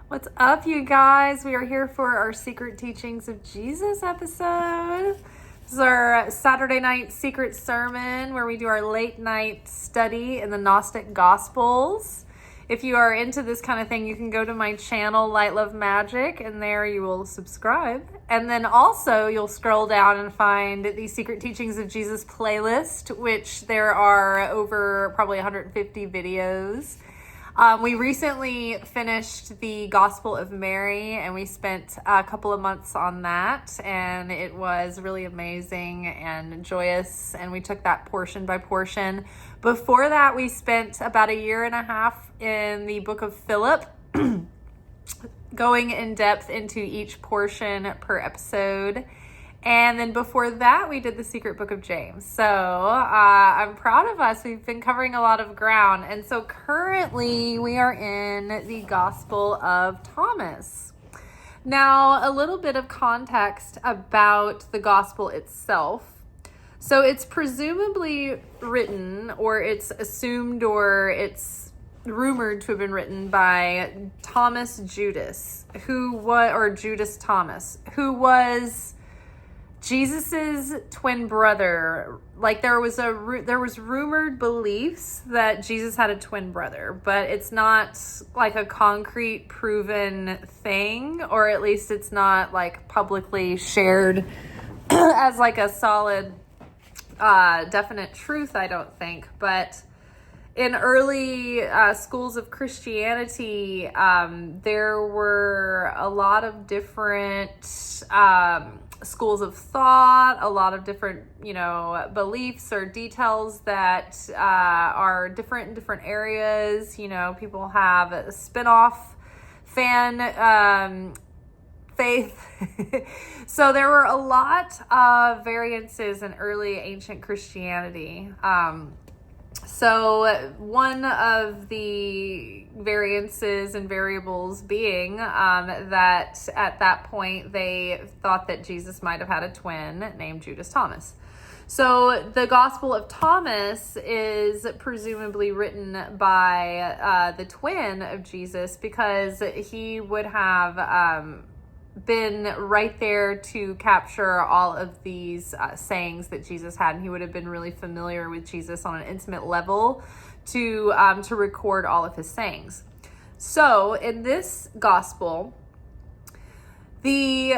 What's up, you guys? We are here for our Secret Teachings of Jesus episode. This is our Saturday night secret sermon where we do our late night study in the Gnostic Gospels. If you are into this kind of thing, you can go to my channel, Light Love Magick, and there you will subscribe. And then also you'll scroll down and find the Secret Teachings of Jesus playlist, which there are over probably 150 videos. We recently finished the Gospel of Mary, and we spent a couple of months on that, and it was really amazing and joyous, and we took that portion by portion. Before that, we spent about a year and a half in the book of Philip, going in depth into each portion per episode. And then before that, we did the secret book of James. So I'm proud of us. We've been covering a lot of ground. And so currently we are in the Gospel of Thomas. Now, a little bit of context about the Gospel itself. So it's presumably written, or it's assumed, or it's rumored to have been written by Thomas Judas, Judas Thomas, who was Jesus's twin brother. Like there was rumored beliefs that Jesus had a twin brother, but it's not like a concrete proven thing, or at least it's not like publicly shared as like a solid definite truth, I don't think. But in early schools of Christianity, there were a lot of different schools of thought, a lot of different, beliefs or details that are different in different areas. People have a spin-off faith. So there were a lot of variances in early ancient Christianity. So one of the variances and variables being that at that point they thought that Jesus might have had a twin named Judas Thomas. So the Gospel of Thomas is presumably written by the twin of Jesus, because he would have been right there to capture all of these sayings that Jesus had, and he would have been really familiar with Jesus on an intimate level to record all of his sayings. So in this gospel, the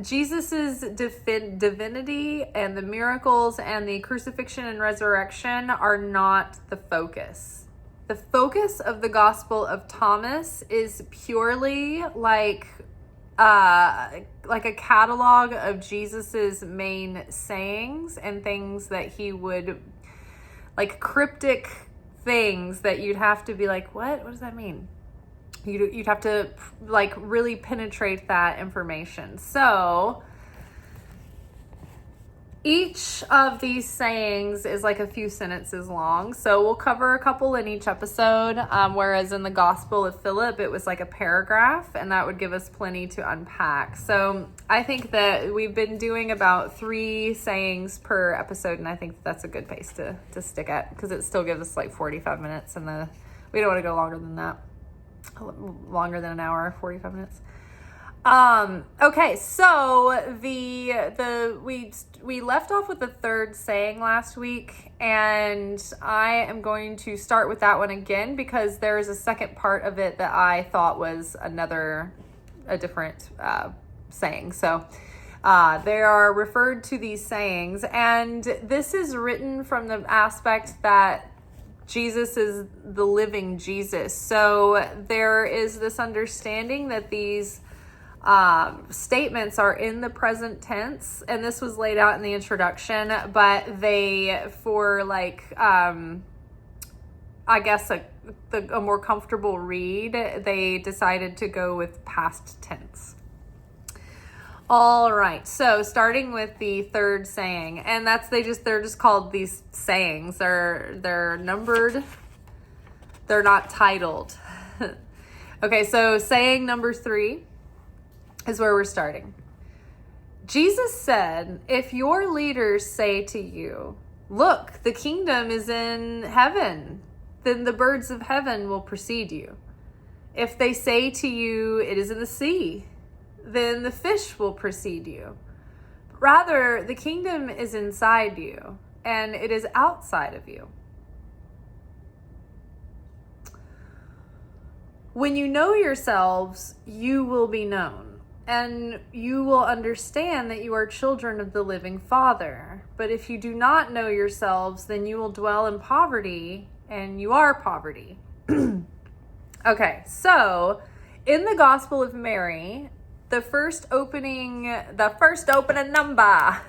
Jesus's divinity and the miracles and the crucifixion and resurrection are not the focus. The focus of the Gospel of Thomas is purely like a catalog of Jesus's main sayings and things that he would, like cryptic things that you'd have to be like, what does that mean? You'd have to like really penetrate that information. So each of these sayings is like a few sentences long. So we'll cover a couple in each episode, whereas in the Gospel of Philip, it was like a paragraph, and that would give us plenty to unpack. So I think that we've been doing about 3 sayings per episode, and I think that's a good pace to stick at, because it still gives us like 45 minutes, and we don't want to go longer than that. Longer than an hour, 45 minutes. Okay, so we left off with the third saying last week, and I am going to start with that one again, because there is a second part of it that I thought was a different saying. So they are referred to these sayings, and this is written from the aspect that Jesus is the living Jesus. So there is this understanding that these statements are in the present tense, and this was laid out in the introduction, but they, for like I guess a more comfortable read, they decided to go with past tense. All right, so starting with the third saying, and they're just called these sayings. They're numbered. They're not titled. Okay, so saying number 3 is where we're starting. Jesus said, "If your leaders say to you, 'Look, the kingdom is in heaven,' then the birds of heaven will precede you. If they say to you, it is in the sea, then the fish will precede you. Rather, the kingdom is inside you, and it is outside of you. When you know yourselves, you will be known, and you will understand that you are children of the living Father. But if you do not know yourselves, then you will dwell in poverty, and you are poverty. Okay, so in the Gospel of Mary, the first opening number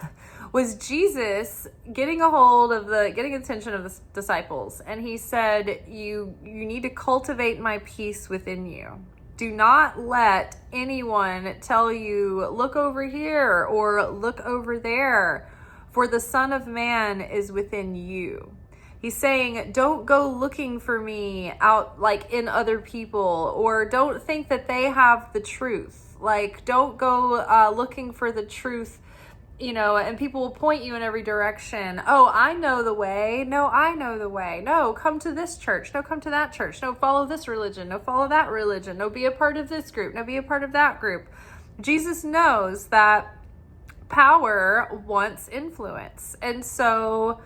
was Jesus getting attention of the disciples. And he said, you need to cultivate my peace within you. Do not let anyone tell you, look over here or look over there, for the Son of Man is within you. He's saying, don't go looking for me out like in other people, or don't think that they have the truth. Like, don't go looking for the truth, and people will point you in every direction. Oh, I know the way. No, I know the way. No, come to this church. No, come to that church. No, follow this religion. No, follow that religion. No, be a part of this group. No, be a part of that group. Jesus knows that power wants influence. And so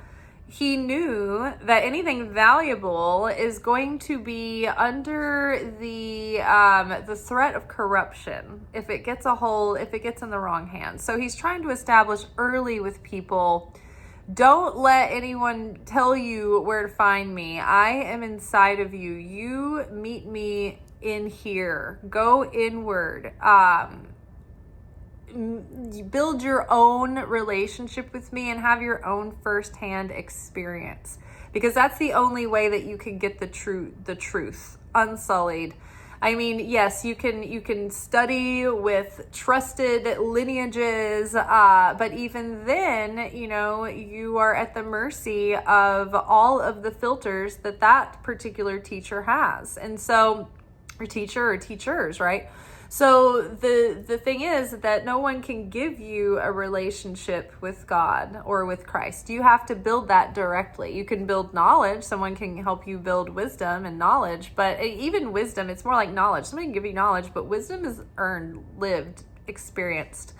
he knew that anything valuable is going to be under the threat of corruption if it gets in the wrong hands. So he's trying to establish early with people, don't let anyone tell you where to find me. I am inside of you. You meet me in here. Go inward. Build your own relationship with me and have your own firsthand experience, because that's the only way that you can get the truth unsullied. I mean, yes, you can study with trusted lineages, but even then, you are at the mercy of all of the filters that particular teacher has. And so, or teacher or teachers, right? So the thing is that no one can give you a relationship with God or with Christ. You have to build that directly. You can build knowledge. Someone can help you build wisdom and knowledge, but even wisdom, it's more like knowledge. Somebody can give you knowledge, but wisdom is earned, lived, experienced.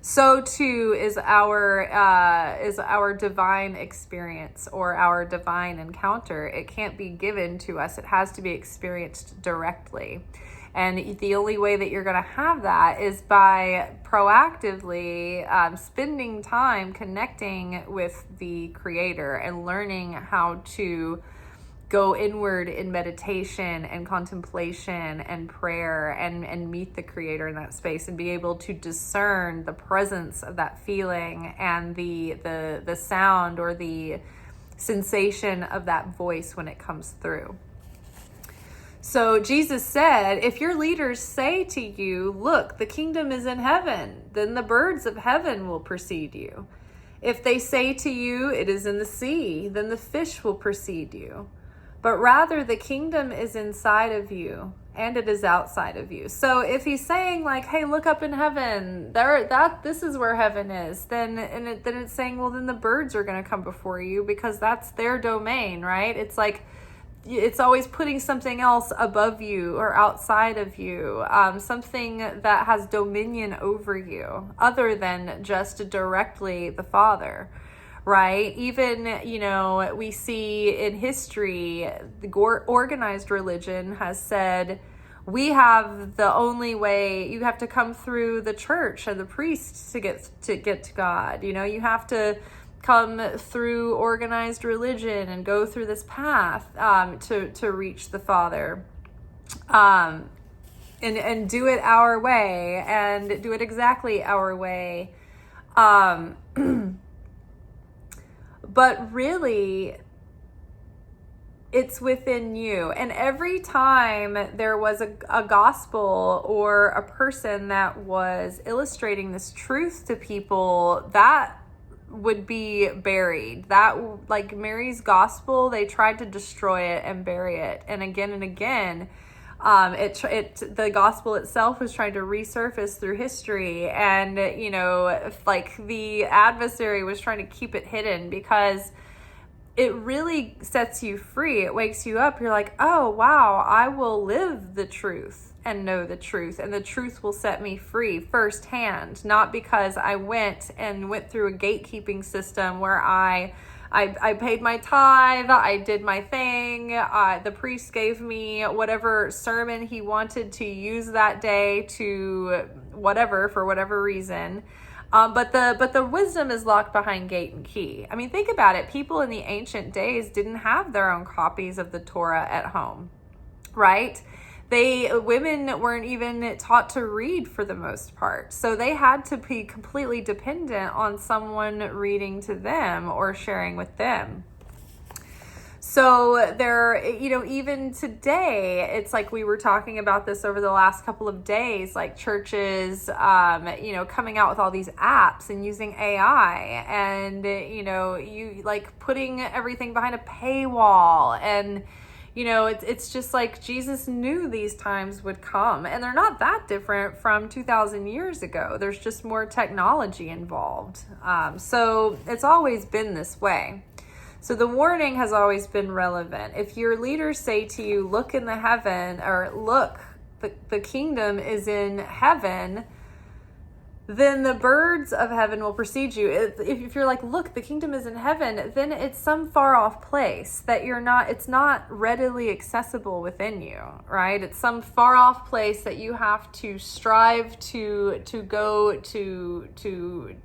So too is our divine experience or our divine encounter. It can't be given to us. It has to be experienced directly. And the only way that you're going to have that is by proactively spending time connecting with the Creator and learning how to go inward in meditation and contemplation and prayer and meet the Creator in that space and be able to discern the presence of that feeling and the sound or the sensation of that voice when it comes through. So Jesus said, if your leaders say to you, look, the kingdom is in heaven, then the birds of heaven will precede you. If they say to you, it is in the sea, then the fish will precede you. But rather the kingdom is inside of you and it is outside of you. So if he's saying like, hey, look up in heaven, this is where heaven is, then it's saying, well, then the birds are going to come before you because that's their domain, right? It's like, it's always putting something else above you or outside of you, something that has dominion over you other than just directly the Father, right? Even, we see in history, the organized religion has said, we have the only way, you have to come through the church and the priests to get to God. You have to come through organized religion and go through this path to reach the Father, and do it our way and do it exactly our way. But really, it's within you. And every time there was a gospel or a person that was illustrating this truth to people, that would be buried. That, like Mary's gospel, they tried to destroy it and bury it. And again, the gospel itself was trying to resurface through history. And, like the adversary was trying to keep it hidden because it really sets you free. It wakes you up. You're like, oh, wow, I will live the truth and know the truth, and the truth will set me free firsthand, not because I went through a gatekeeping system where I paid my tithe, I did my thing, the priest gave me whatever sermon he wanted to use that day to whatever, for whatever reason. But the wisdom is locked behind gate and key. I mean, think about it. People in the ancient days didn't have their own copies of the Torah at home, right? Women weren't even taught to read for the most part. So they had to be completely dependent on someone reading to them or sharing with them. So there, even today, it's like we were talking about this over the last couple of days, like churches, coming out with all these apps and using AI, and, you like putting everything behind a paywall, and, it's just like Jesus knew these times would come, and they're not that different from 2,000 years ago. There's just more technology involved. So it's always been this way. So the warning has always been relevant. If your leaders say to you, look in the heaven, or look, the kingdom is in heaven, then the birds of heaven will precede you. If you're like, look, the kingdom is in heaven, then it's some far off place that it's not readily accessible within you, right? It's some far off place that you have to strive to go to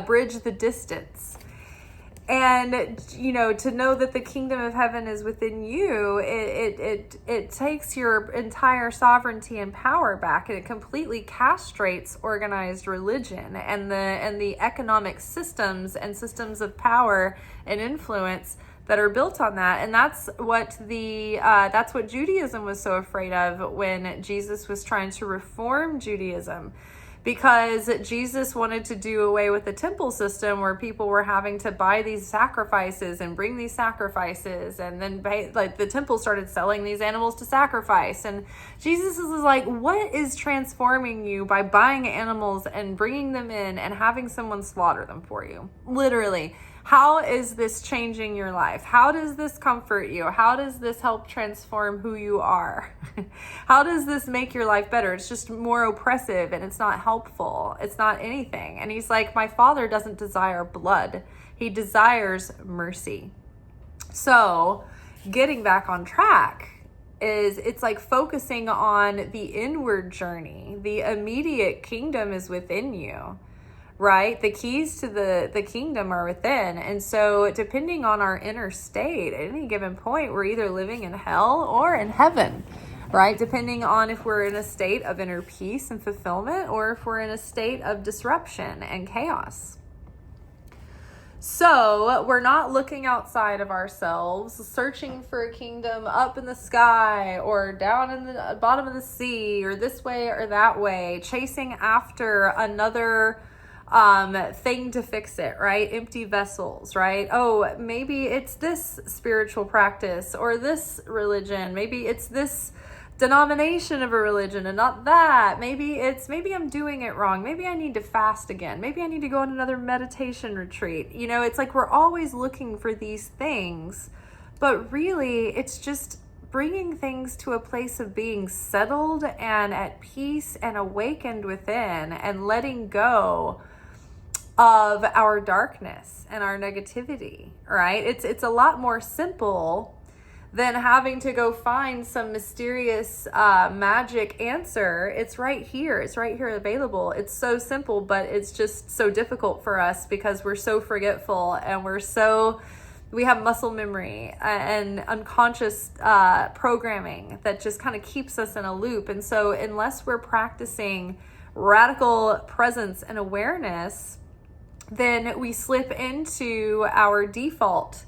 bridge the distance. And, to know that the kingdom of heaven is within you, it takes your entire sovereignty and power back, and it completely castrates organized religion and the economic systems and systems of power and influence that are built on that. And that's what Judaism was so afraid of when Jesus was trying to reform Judaism. Because Jesus wanted to do away with the temple system where people were having to buy these sacrifices and bring these sacrifices, and then the temple started selling these animals to sacrifice. And Jesus is like, what is transforming you by buying animals and bringing them in and having someone slaughter them for you? Literally. How is this changing your life? How does this comfort you? How does this help transform who you are? How does this make your life better? It's just more oppressive, and it's not helpful. It's not anything. And he's like, my Father doesn't desire blood. He desires mercy. So getting back on track it's like focusing on the inward journey. The immediate kingdom is within you. Right? The keys to the kingdom are within. And so depending on our inner state, at any given point, we're either living in hell or in heaven, right? Depending on if we're in a state of inner peace and fulfillment, or if we're in a state of disruption and chaos. So we're not looking outside of ourselves, searching for a kingdom up in the sky or down in the bottom of the sea, or this way or that way, chasing after another thing to fix it, right? Empty vessels, right? Oh, maybe it's this spiritual practice or this religion. Maybe it's this denomination of a religion and not that. Maybe I'm doing it wrong. Maybe I need to fast again. Maybe I need to go on another meditation retreat. It's like we're always looking for these things, but really it's just bringing things to a place of being settled and at peace and awakened within, and letting go of our darkness and our negativity, right? It's a lot more simple than having to go find some mysterious magic answer. It's right here. It's right here available. It's so simple, but it's just so difficult for us because we're so forgetful, and we have muscle memory and unconscious programming that just kind of keeps us in a loop. And so unless we're practicing radical presence and awareness, then we slip into our default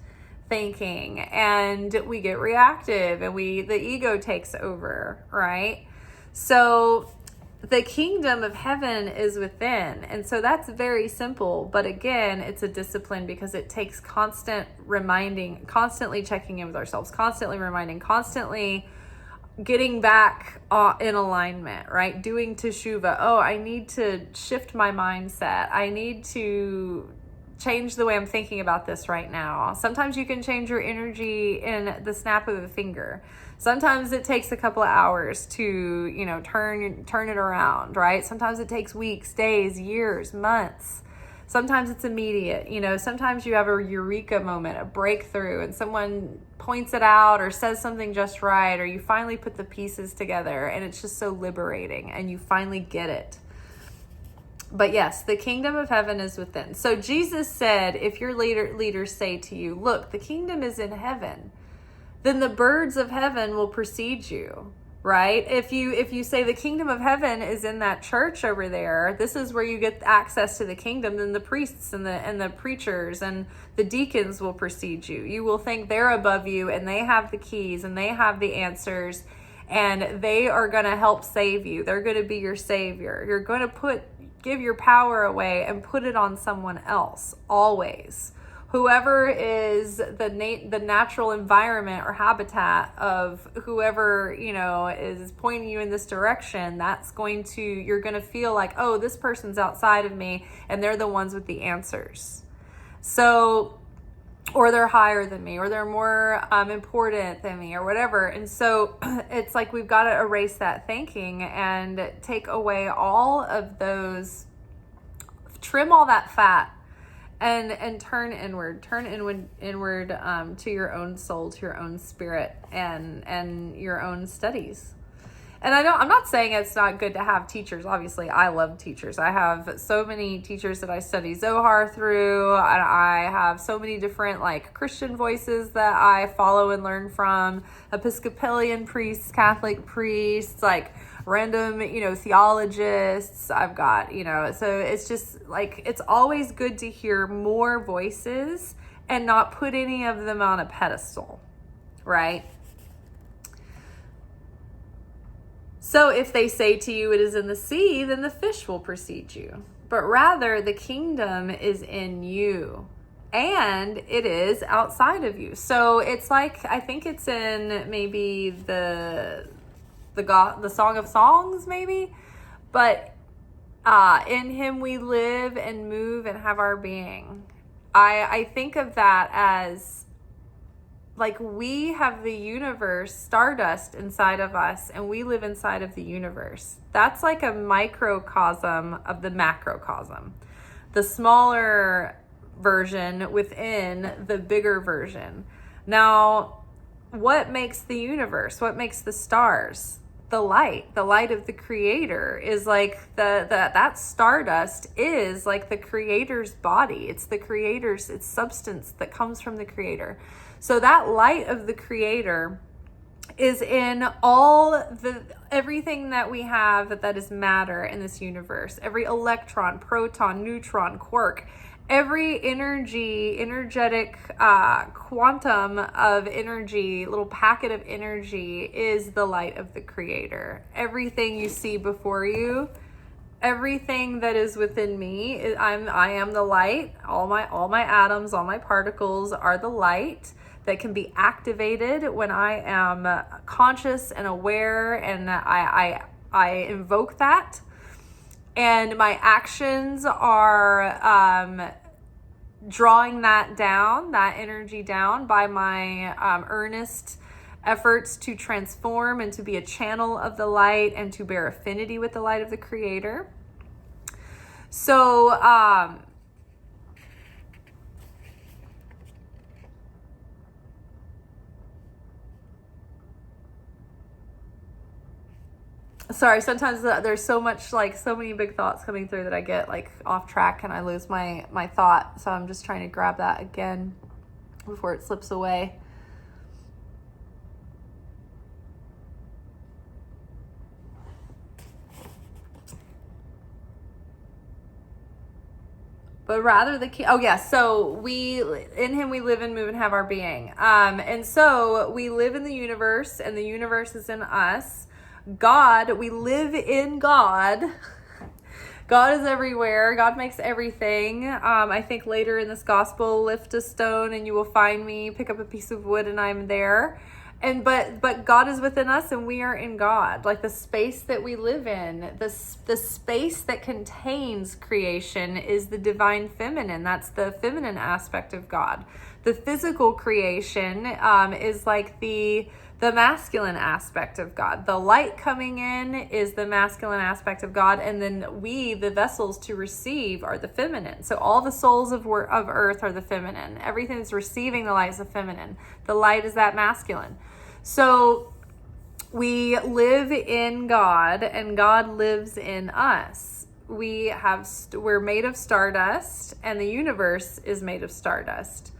thinking, and we get reactive, and the ego takes over, right? So the kingdom of heaven is within. And so that's very simple. But again, it's a discipline because it takes constant reminding, constantly checking in with ourselves, constantly reminding, constantly getting back in alignment, right? Doing teshuvah. Oh, I need to shift my mindset. I need to change the way I'm thinking about this right now. Sometimes you can change your energy in the snap of a finger. Sometimes it takes a couple of hours to, turn it around, right? Sometimes it takes weeks, days, years, months. Sometimes it's immediate. Sometimes you have a eureka moment, a breakthrough, and someone points it out or says something just right, or you finally put the pieces together, and it's just so liberating, and you finally get it. But yes, the kingdom of heaven is within. So Jesus said, if your leaders say to you, look, the kingdom is in heaven, then the birds of heaven will precede you, right? If you say the kingdom of heaven is in that church over there, this is where you get access to the kingdom, then the priests and the preachers and the deacons will precede you. You will think they're above you and they have the keys and they have the answers and they are going to help save you. They're going to be your savior. You're going to give your power away and put it on someone else, always. Whoever is the natural environment or habitat of whoever, is pointing you in this direction, you're going to feel like, oh, this person's outside of me and they're the ones with the answers. So, or they're higher than me, or they're more important than me, or whatever. And so it's like we've got to erase that thinking and take away all of those, trim all that fat, and turn inward to your own soul, to your own spirit, and your own studies. And I'm not saying it's not good to have teachers. Obviously, I love teachers. I have so many teachers that I study Zohar through, and I have so many different Christian voices that I follow and learn from, Episcopalian priests, Catholic priests, random, theologists. I've got, so it's just it's always good to hear more voices and not put any of them on a pedestal, right? So if they say to you, it is in the sea, then the fish will precede you. But rather, the kingdom is in you, and it is outside of you. So it's I think it's in maybe the Song of Songs, maybe. But in him we live and move and have our being. I think of that as we have the universe, stardust inside of us, and we live inside of the universe. That's like a microcosm of the macrocosm, the smaller version within the bigger version. Now, what makes the universe? What makes the stars? The light of the creator is that stardust is the creator's body. It's the creator's, it's substance that comes from the creator. So that light of the creator is in everything that we have that is matter in this universe. Every electron, proton, neutron, quark, every energetic quantum of energy, little packet of energy is the light of the creator. Everything you see before you, everything that is within me, I am the light. All my atoms, all my particles are the light that can be activated when I am conscious and aware, and I invoke that. And my actions are drawing that energy down by my earnest efforts to transform and to be a channel of the light and to bear affinity with the light of the creator. So, sorry, sometimes there's so many big thoughts coming through that I get off track and I lose my thought. So I'm just trying to grab that again before it slips away. But rather so in him we live and move and have our being. And so we live in the universe and the universe is in us. We live in God. God is everywhere. God makes everything. I think later in this gospel, lift a stone and you will find me. Pick up a piece of wood and I'm there. And but God is within us and we are in God. Like the space that we live in, the space that contains creation is the divine feminine. That's the feminine aspect of God. The physical creation is like the masculine aspect of God. The light coming in is the masculine aspect of God, and then we, the vessels to receive, are the feminine. So all the souls of earth are the feminine. Everything that's receiving the light is the feminine. The light is that masculine. So we live in God, and God lives in us. We're made of stardust, and the universe is made of stardust.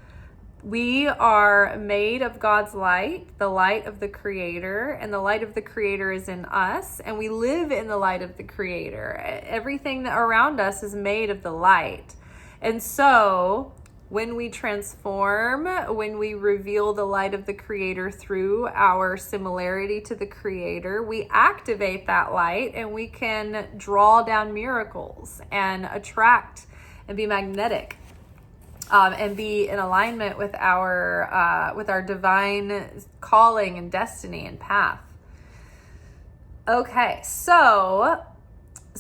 We are made of God's light, the light of the Creator, and the light of the Creator is in us, and we live in the light of the Creator. Everything around us is made of the light. And so when we transform, when we reveal the light of the Creator through our similarity to the Creator, we activate that light and we can draw down miracles and attract and be magnetic. And be in alignment with our divine calling and destiny and path. Okay, so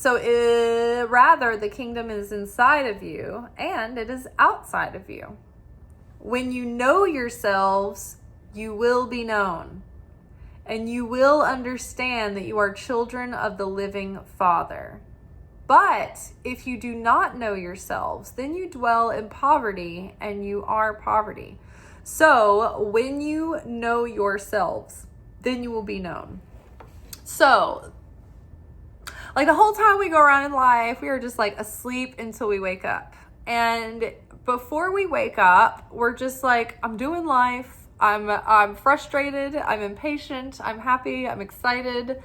rather the kingdom is inside of you and it is outside of you. When you know yourselves, you will be known, and you will understand that you are children of the living Father. But if you do not know yourselves, then you dwell in poverty, and you are poverty. So when you know yourselves, then you will be known. So, like the whole time we go around in life, we are just like asleep until we wake up. And before we wake up, we're just like, I'm doing life. I'm frustrated. I'm impatient. I'm happy. I'm excited.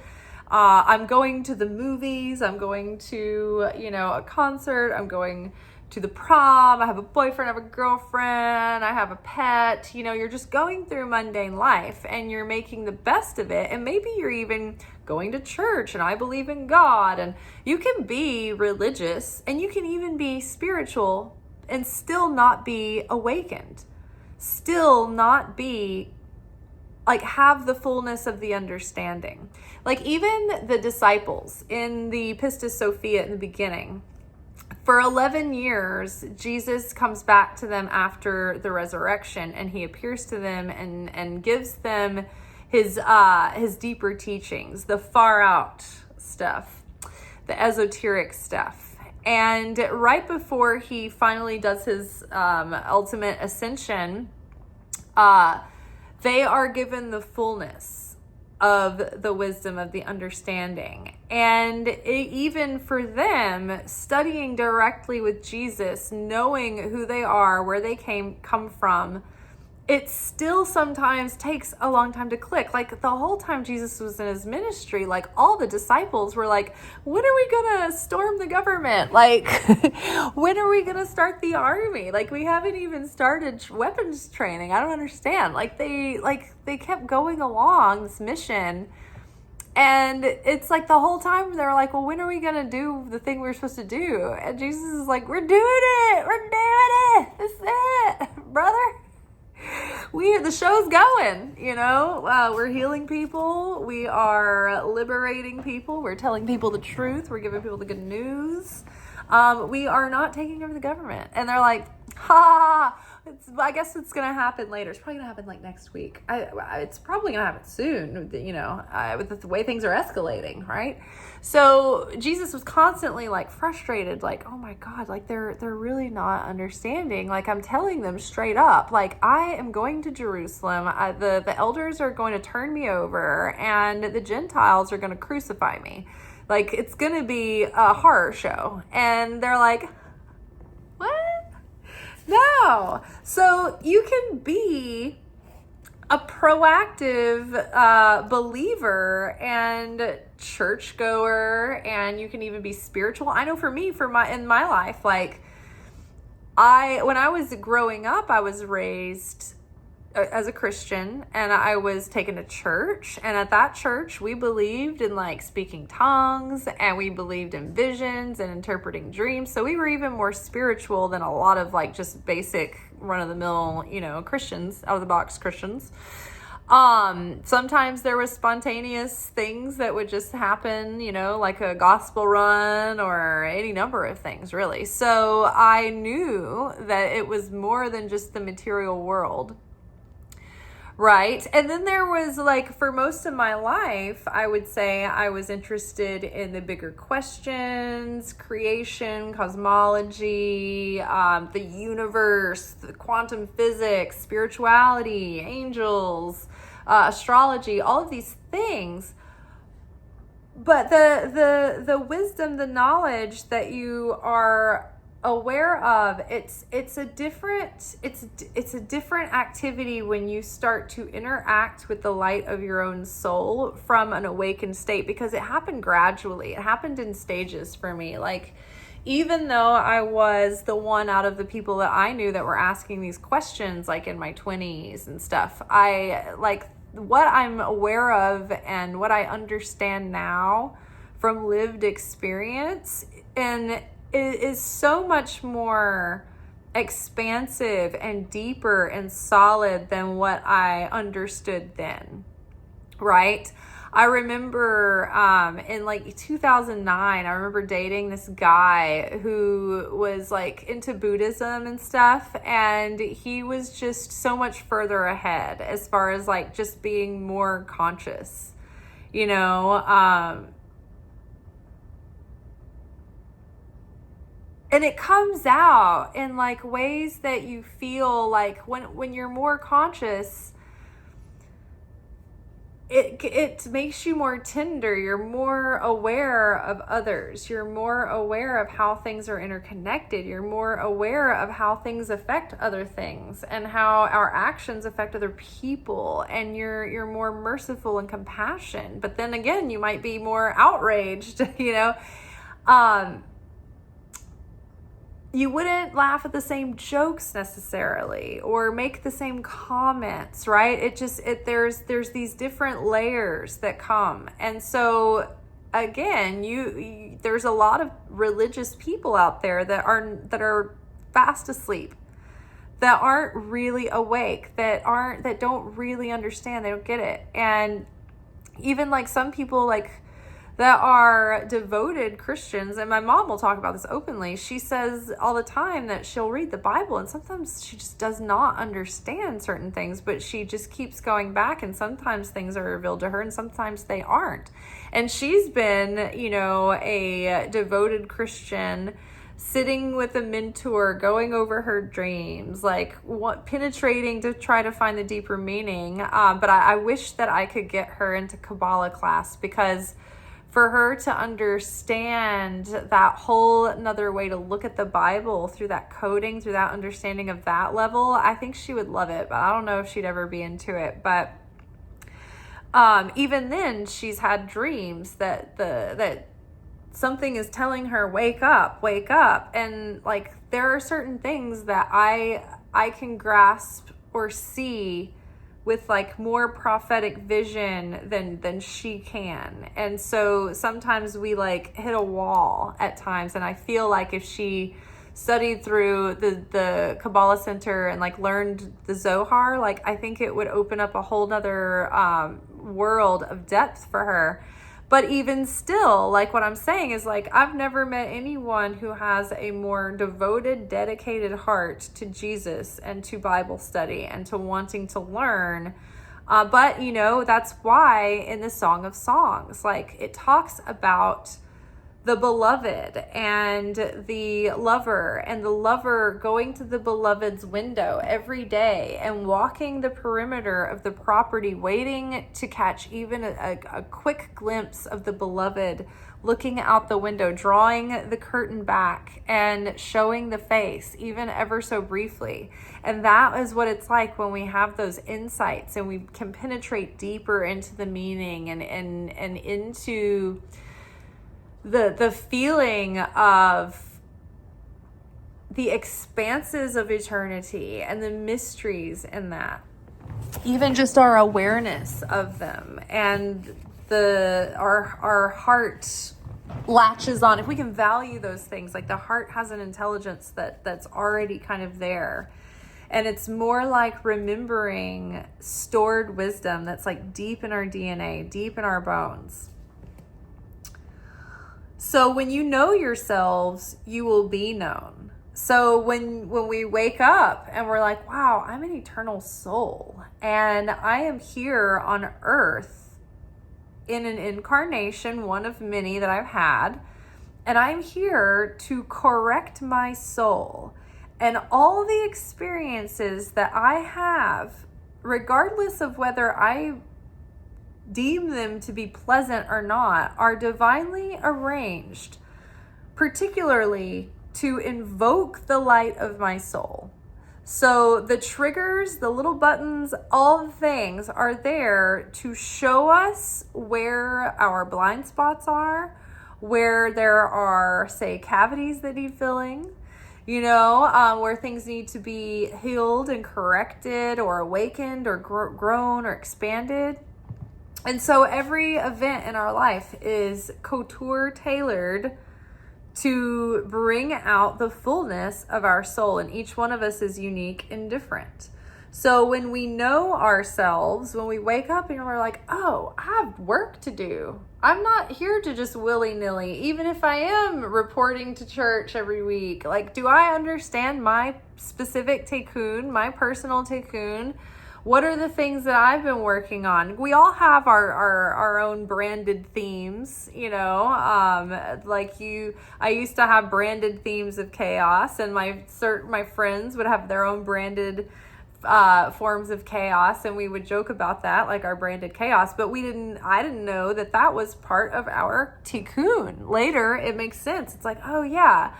I'm going to the movies. I'm going to, a concert. I'm going to the prom. I have a boyfriend. I have a girlfriend. I have a pet. You're just going through mundane life and you're making the best of it. And maybe you're even going to church and I believe in God. And you can be religious and you can even be spiritual and still not be awakened. Still not be have the fullness of the understanding. Like even the disciples in the Pistis Sophia in the beginning, for 11 years, Jesus comes back to them after the resurrection and he appears to them and gives them his deeper teachings, the far out stuff, the esoteric stuff. And right before he finally does his ultimate ascension, they are given the fullness of the wisdom of the understanding. And even for them, studying directly with Jesus, knowing who they are, where they come from, it still sometimes takes a long time to click. Like the whole time Jesus was in his ministry, like all the disciples were like, when are we gonna storm the government? Like, when are we gonna start the army? Like we haven't even started weapons training. I don't understand. Like they kept going along this mission. And it's like the whole time they're like, well, when are we going to do the thing we're supposed to do? And Jesus is like, we're doing it. We're doing it. That's it, brother. The show's going, we're healing people. We are liberating people. We're telling people the truth. We're giving people the good news. We are not taking over the government. And they're like, I guess it's going to happen later. It's probably going to happen like next week. It's probably going to happen soon, with the way things are escalating, right? So Jesus was constantly like frustrated, like, oh my God, like they're really not understanding. Like I'm telling them straight up, like I am going to Jerusalem. The elders are going to turn me over and the Gentiles are going to crucify me. Like it's going to be a horror show. And they're like, what? No. So you can be a proactive believer and churchgoer, and you can even be spiritual. I know for me, in my life, like when I was growing up, I was raised as a Christian and I was taken to church, and at that church we believed in like speaking tongues and we believed in visions and interpreting dreams. So we were even more spiritual than a lot of like just basic run-of-the-mill, Christians, out of the box Christians. Sometimes there was spontaneous things that would just happen, like a gospel run or any number of things, really. So I knew that it was more than just the material world. Right. And then there was, like, for most of my life, I would say I was interested in the bigger questions: creation, cosmology, the universe, the quantum physics, spirituality, angels, astrology, all of these things. But the wisdom, the knowledge that you are aware of, it's a different activity when you start to interact with the light of your own soul from an awakened state, because it happened gradually. It happened in stages for me. Like, even though I was the one out of the people that I knew that were asking these questions, like in my 20s and stuff, what I'm aware of and what I understand now from lived experience, and it is so much more expansive and deeper and solid than what I understood then, right? I remember in like 2009, I remember dating this guy who was like into Buddhism and stuff, and he was just so much further ahead as far as like just being more conscious, and it comes out in like ways that you feel like when you're more conscious, it makes you more tender. You're more aware of others. You're more aware of how things are interconnected. You're more aware of how things affect other things and how our actions affect other people. And you're more merciful and compassionate. But then again, you might be more outraged, you wouldn't laugh at the same jokes necessarily or make the same comments, right? There's these different layers that come. And so again, there's a lot of religious people out there that are fast asleep, that aren't really awake, that don't really understand, they don't get it. And even like some people like that are devoted Christians, and my mom will talk about this openly. She says all the time that she'll read the Bible and sometimes she just does not understand certain things, but she just keeps going back, and sometimes things are revealed to her and sometimes they aren't. And she's been, a devoted Christian, sitting with a mentor, going over her dreams, penetrating to try to find the deeper meaning. But I wish that I could get her into Kabbalah class, because for her to understand that whole another way to look at the Bible through that coding, through that understanding of that level, I think she would love it, but I don't know if she'd ever be into it. But even then, she's had dreams that something is telling her, wake up. And like, there are certain things that I can grasp or see with like more prophetic vision than she can. And so sometimes we like hit a wall at times, and I feel like if she studied through the Kabbalah Center and like learned the Zohar, like I think it would open up a whole nother world of depth for her. But even still, like what I'm saying is like, I've never met anyone who has a more devoted, dedicated heart to Jesus and to Bible study and to wanting to learn. But that's why in the Song of Songs, like it talks about the beloved and the lover going to the beloved's window every day and walking the perimeter of the property, waiting to catch even a quick glimpse of the beloved, looking out the window, drawing the curtain back and showing the face, even ever so briefly. And that is what it's like when we have those insights and we can penetrate deeper into the meaning and into the feeling of the expanses of eternity and the mysteries in that, even just our awareness of them, and our heart latches on. If we can value those things, like the heart has an intelligence that's already kind of there. And it's more like remembering stored wisdom that's like deep in our DNA, deep in our bones. So when you know yourselves, you will be known. So when we wake up and we're like, wow, I'm an eternal soul and I am here on earth in an incarnation, one of many that I've had, and I'm here to correct my soul. And all the experiences that I have, regardless of whether I deem them to be pleasant or not, are divinely arranged, particularly to invoke the light of my soul. So the triggers, the little buttons, all the things are there to show us where our blind spots are, where there are, say, cavities that need filling, where things need to be healed and corrected or awakened or grown or expanded. And so every event in our life is couture tailored to bring out the fullness of our soul. And each one of us is unique and different. So when we know ourselves, when we wake up and we're like, oh, I have work to do. I'm not here to just willy-nilly, even if I am reporting to church every week. Like, do I understand my specific tikkun, my personal tikkun? What are the things that I've been working on? We all have our own branded themes, I used to have branded themes of chaos, and my friends would have their own branded forms of chaos, and we would joke about that, like our branded chaos, but I didn't know that was part of our tikkun. Later, it makes sense. It's like, oh yeah,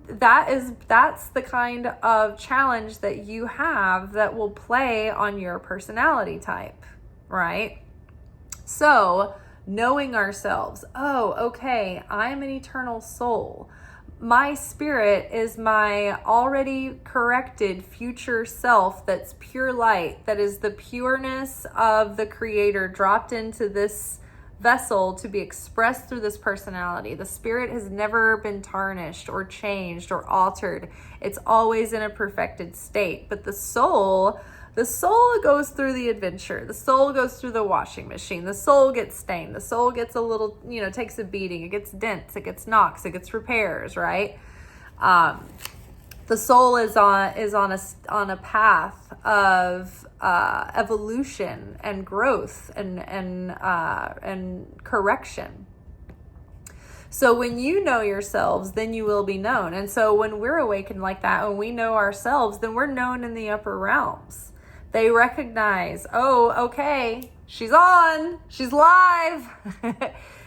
that's the kind of challenge that you have that will play on your personality type, right? So knowing ourselves, oh, okay, I'm an eternal soul. My spirit is my already corrected future self that's pure light, that is the pureness of the Creator dropped into this vessel to be expressed through this personality. The spirit has never been tarnished or changed or altered. It's always in a perfected state. But the soul goes through the adventure. The soul goes through the washing machine. The soul gets stained. The soul gets a little, takes a beating. It gets dents. It gets knocks. It gets repairs, right? The soul is on a path of evolution and growth and correction. So when you know yourselves, then you will be known. And so when we're awakened like that, when we know ourselves, then we're known in the upper realms. They recognize, oh, okay, she's on, she's live.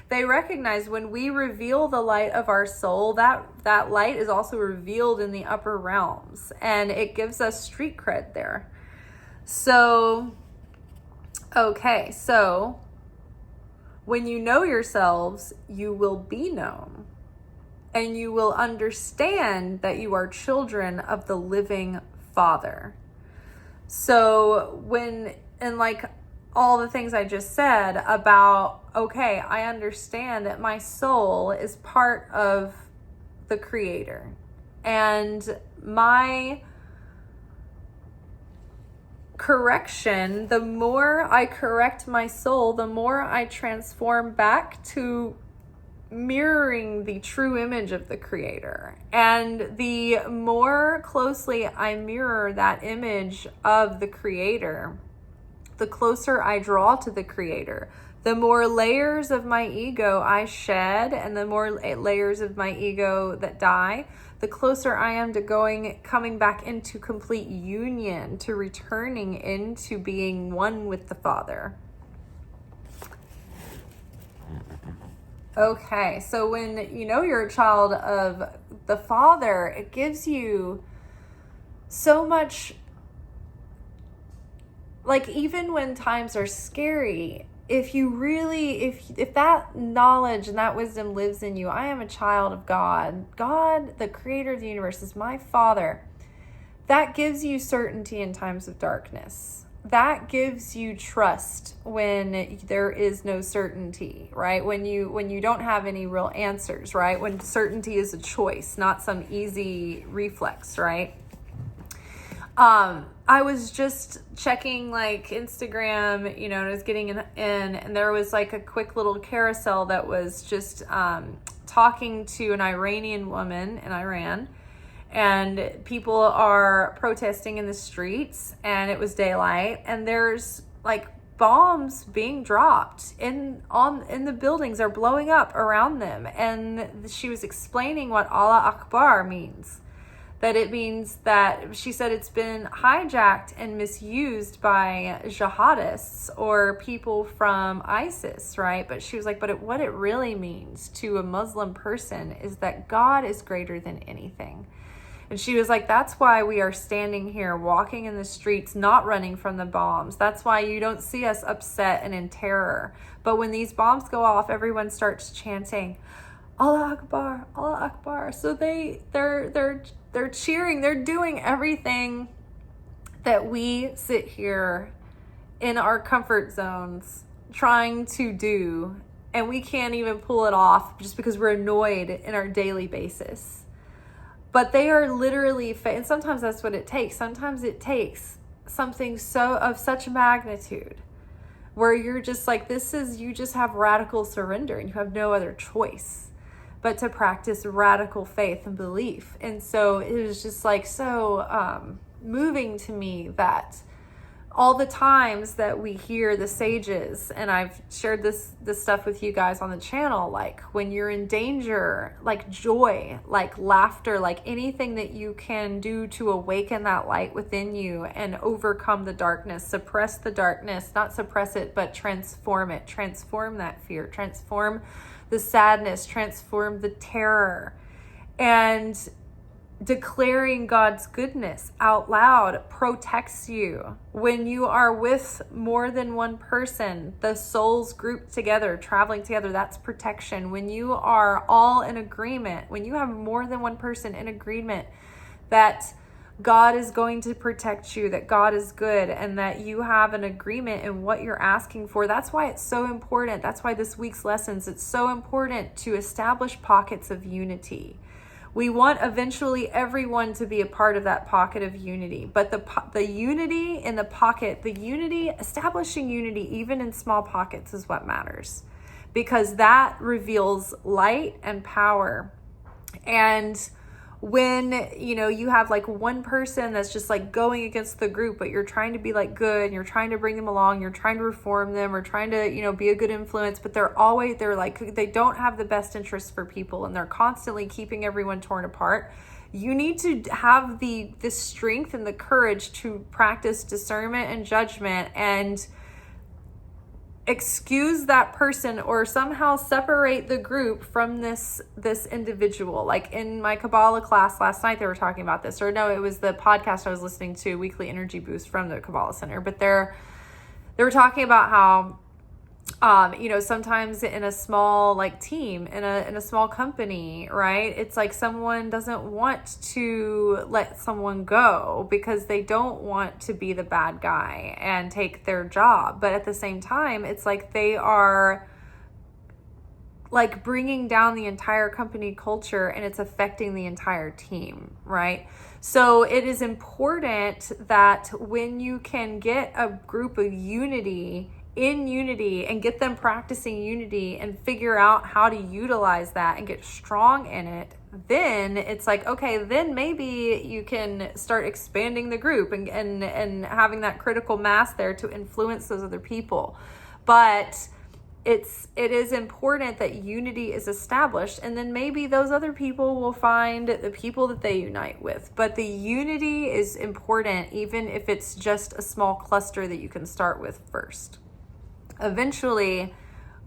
They recognize when we reveal the light of our soul, that light is also revealed in the upper realms, and it gives us street cred there. So, okay, so when you know yourselves, you will be known, and you will understand that you are children of the living Father. So all the things I just said about, okay, I understand that my soul is part of the Creator, and my correction, the more I correct my soul, the more I transform back to mirroring the true image of the Creator. And the more closely I mirror that image of the Creator, the closer I draw to the Creator. The more layers of my ego I shed, and the more layers of my ego that die, the closer I am to coming back into complete union, to returning into being one with the Father. Okay, so when you know you're a child of the Father, it gives you so much, like, even when times are scary, if that knowledge and that wisdom lives in you, I am a child of God. God, the Creator of the universe, is my Father. That gives you certainty in times of darkness. That gives you trust when there is no certainty, right? When you don't have any real answers, right? When certainty is a choice, not some easy reflex, right? I was just checking like Instagram, and I was getting in, and there was like a quick little carousel that was just talking to an Iranian woman in Iran, and people are protesting in the streets, and it was daylight, and there's like bombs being dropped in the buildings are blowing up around them, and she was explaining what Allah Akbar means. That it means that, she said, it's been hijacked and misused by jihadists or people from ISIS, right? But she was like, what it really means to a Muslim person is that God is greater than anything. And she was like, that's why we are standing here walking in the streets, not running from the bombs. That's why you don't see us upset and in terror. But when these bombs go off, everyone starts chanting, Allah Akbar, Allah Akbar. So they're cheering, they're doing everything that we sit here in our comfort zones trying to do, and we can't even pull it off just because we're annoyed in our daily basis. But they are literally, and sometimes that's what it takes. Sometimes it takes something of such magnitude where you're just like, you just have radical surrender and you have no other choice but to practice radical faith and belief. And so it was just like so moving to me that all the times that we hear the sages, and I've shared this stuff with you guys on the channel, like when you're in danger, like joy, like laughter, like anything that you can do to awaken that light within you and overcome the darkness, suppress the darkness, not suppress it, but transform it, transform that fear, transform the sadness, transform the terror, and declaring God's goodness out loud protects you. When you are with more than one person, the souls grouped together, traveling together, that's protection. When you are all in agreement, when you have more than one person in agreement that God is going to protect you, that God is good, and that you have an agreement in what you're asking for. That's why it's so important. That's why this week's lessons, it's so important to establish pockets of unity. We want eventually everyone to be a part of that pocket of unity, but the unity in the pocket, establishing unity even in small pockets is what matters, because that reveals light and power. And when, you have like one person that's just like going against the group, but you're trying to be like good and you're trying to bring them along, you're trying to reform them or trying to, be a good influence, but they're like, they don't have the best interests for people and they're constantly keeping everyone torn apart. You need to have the strength and the courage to practice discernment and judgment and excuse that person or somehow separate the group from this individual. Like in my Kabbalah class last night, they were talking about this, or no, it was the podcast I was listening to, Weekly Energy Boost from the Kabbalah Center, but they were talking about how sometimes in a small like team, in a small company, right? It's like someone doesn't want to let someone go because they don't want to be the bad guy and take their job. But at the same time, it's like they are like bringing down the entire company culture and it's affecting the entire team, right? So it is important that when you can get a group of unity and get them practicing unity and figure out how to utilize that and get strong in it, then it's like, okay, then maybe you can start expanding the group and having that critical mass there to influence those other people. But it is important that unity is established, and then maybe those other people will find the people that they unite with. But the unity is important, even if it's just a small cluster that you can start with first. Eventually,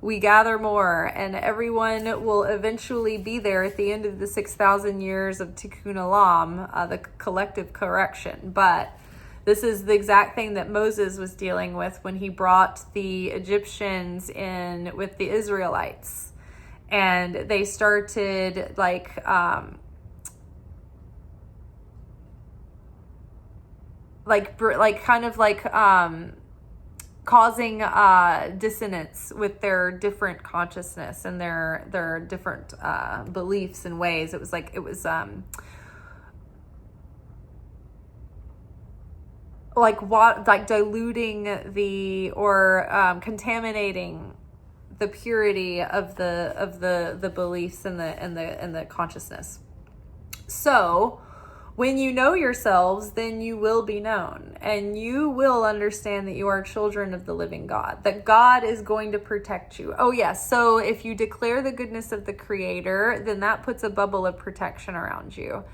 we gather more, and everyone will eventually be there at the end of the 6,000 years of Tikkun Olam, the collective correction. But this is the exact thing that Moses was dealing with when he brought the Egyptians in with the Israelites. And they started causing dissonance with their different consciousness and their different beliefs and ways. It was like diluting or contaminating the purity of the beliefs and the consciousness. So when you know yourselves, then you will be known, and you will understand that you are children of the living God, that God is going to protect you. Oh yes, so if you declare the goodness of the Creator, then that puts a bubble of protection around you.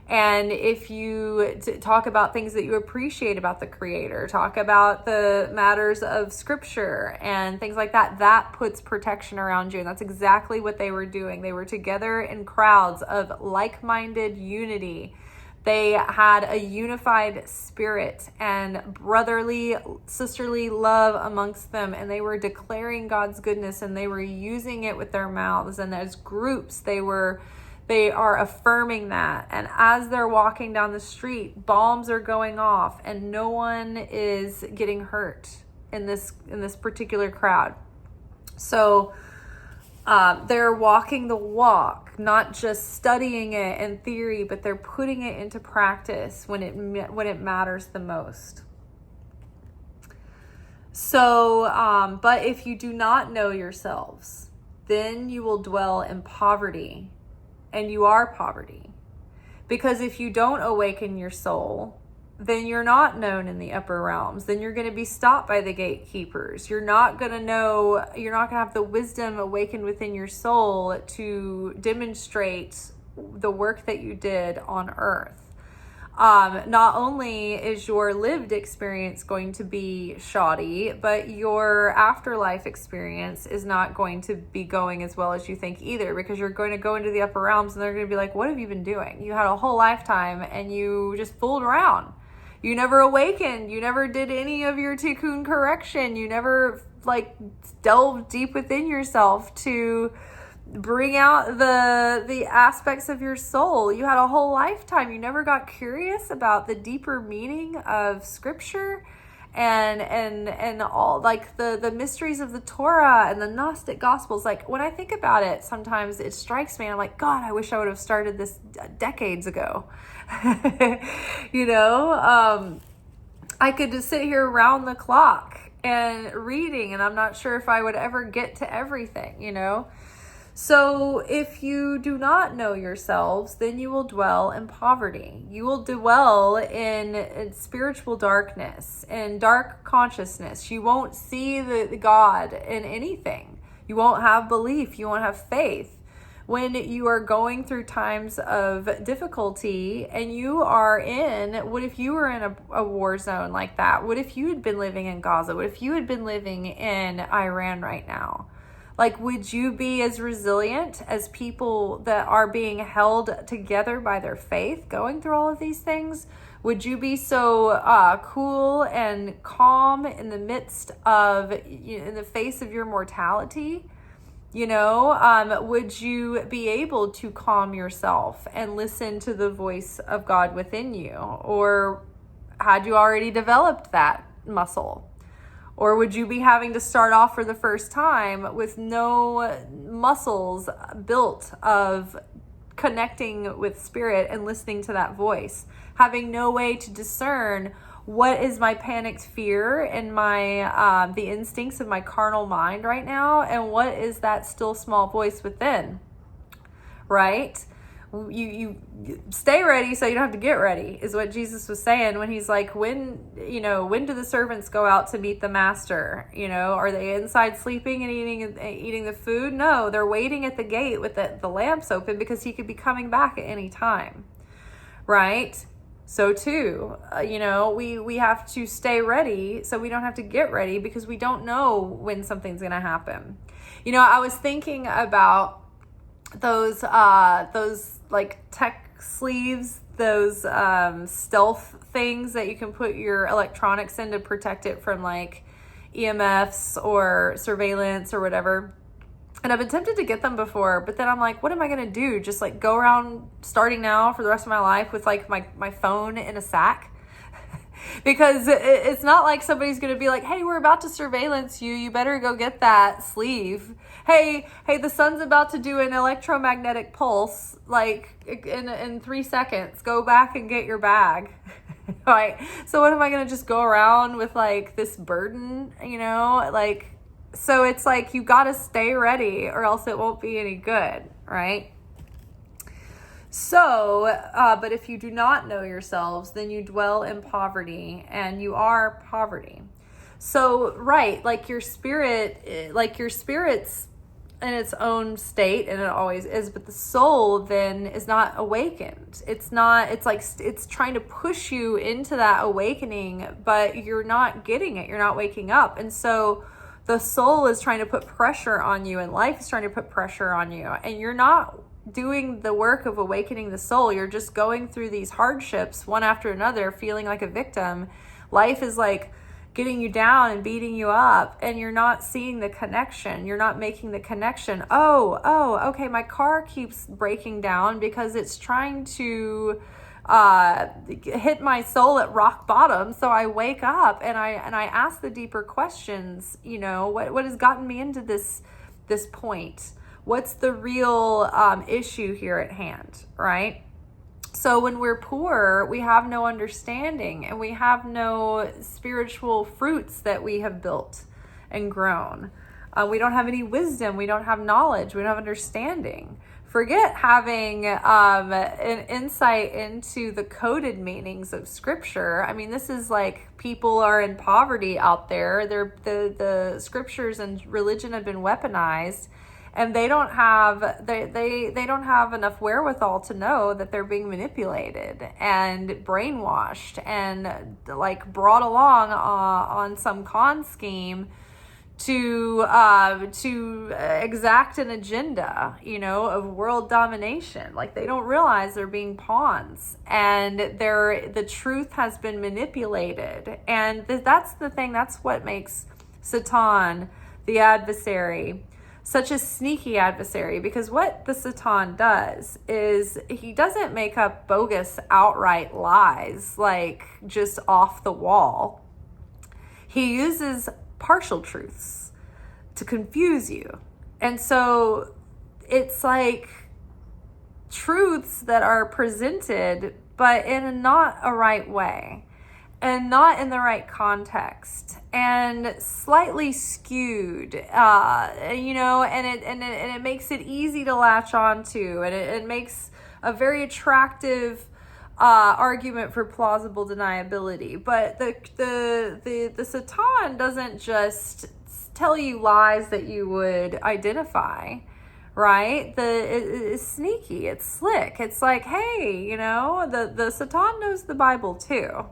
And if you talk about things that you appreciate about the Creator, talk about the matters of Scripture and things like that, that puts protection around you. And that's exactly what they were doing. They were together in crowds of like-minded unity. They had a unified spirit and brotherly, sisterly love amongst them. And they were declaring God's goodness, and they were using it with their mouths. And as groups, they are affirming that. And as they're walking down the street, bombs are going off, and no one is getting hurt in this particular crowd. So they're walking the walk, not just studying it in theory, but they're putting it into practice when it matters the most. So, but if you do not know yourselves, then you will dwell in poverty. And you are poverty. Because if you don't awaken your soul, then you're not known in the upper realms. Then you're going to be stopped by the gatekeepers. You're not going to have the wisdom awakened within your soul to demonstrate the work that you did on earth. Not only is your lived experience going to be shoddy, but your afterlife experience is not going to be going as well as you think either, because you're going to go into the upper realms and they're going to be like, what have you been doing? You had a whole lifetime and you just fooled around. You never awakened. You never did any of your tikkun correction. You never delved deep within yourself to bring out the aspects of your soul. You had a whole lifetime. You never got curious about the deeper meaning of Scripture and all the mysteries of the Torah and the Gnostic Gospels. Like, when I think about it, sometimes it strikes me, and I'm like, God, I wish I would have started this decades ago. I could just sit here around the clock and reading, and I'm not sure if I would ever get to everything, So if you do not know yourselves, then you will dwell in poverty. You will dwell in spiritual darkness and dark consciousness. You won't see the God in anything. You won't have belief. You won't have faith. When you are going through times of difficulty and you are what if you were in a war zone like that? What if you had been living in Gaza? What if you had been living in Iran right now? Would you be as resilient as people that are being held together by their faith going through all of these things? Would you be so cool and calm in the midst of, in the face of your mortality? Would you be able to calm yourself and listen to the voice of God within you? Or had you already developed that muscle? Or would you be having to start off for the first time with no muscles built of connecting with spirit and listening to that voice, having no way to discern what is my panicked fear and my the instincts of my carnal mind right now, and what is that still small voice within, right? You stay ready so you don't have to get ready, is what Jesus was saying when he's like, when do the servants go out to meet the master? Are they inside sleeping and eating the food? No, they're waiting at the gate with the lamps open, because he could be coming back at any time, right? So too, we have to stay ready so we don't have to get ready, because we don't know when something's going to happen. I was thinking about those tech sleeves, those stealth things that you can put your electronics in to protect it from EMFs or surveillance or whatever. And I've been tempted to get them before, but then I'm like, what am I going to do? Just go around starting now for the rest of my life with my phone in a sack? Because it's not like somebody's going to be like, hey, we're about to surveillance you. You better go get that sleeve. Hey, the sun's about to do an electromagnetic pulse, in 3 seconds. Go back and get your bag. Right? So what am I going to just go around with like this burden, like, so it's like, you got to stay ready or else it won't be any good. Right? So, but if you do not know yourselves, then you dwell in poverty, and you are poverty. So, right, like your spirit's in its own state, and it always is, but the soul then is not awakened. It's trying to push you into that awakening, but you're not getting it. You're not waking up. And so the soul is trying to put pressure on you, and life is trying to put pressure on you, and you're not doing the work of awakening the soul. You're just going through these hardships one after another, feeling like a victim. Life is like getting you down and beating you up, and you're not seeing the connection. You're not making the connection. Okay, my car keeps breaking down because it's trying to hit my soul at rock bottom. So I wake up and I ask the deeper questions. What has gotten me into this point? What's the real issue here at hand, right? So when we're poor, we have no understanding, and we have no spiritual fruits that we have built and grown. We don't have any wisdom. We don't have knowledge. We don't have understanding. Forget having an insight into the coded meanings of scripture. I mean, this is like people are in poverty out there. The scriptures and religion have been weaponized. And they don't have they don't have enough wherewithal to know that they're being manipulated and brainwashed and like brought along on some con scheme to exact an agenda, of world domination. Like, they don't realize they're being pawns, and the truth has been manipulated. And that's the thing. That's what makes Satan, the adversary, such a sneaky adversary, because what the Satan does is he doesn't make up bogus outright lies, like just off the wall. He uses partial truths to confuse you. And so it's like truths that are presented, but in not a right way, and not in the right context, and slightly skewed, and it makes it easy to latch onto, and it makes a very attractive argument for plausible deniability. But the Satan doesn't just tell you lies that you would identify. Right? It's sneaky. It's slick. It's like, hey, the Satan knows the Bible too.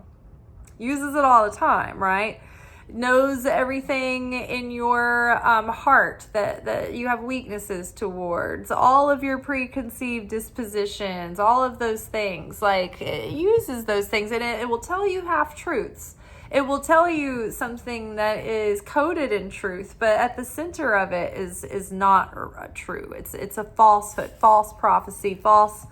Uses it all the time, right? Knows everything in your heart that you have weaknesses towards, all of your preconceived dispositions, all of those things. Like, it uses those things, and it will tell you half-truths. It will tell you something that is coded in truth, but at the center of it is not true. It's a falsehood, false prophecy, false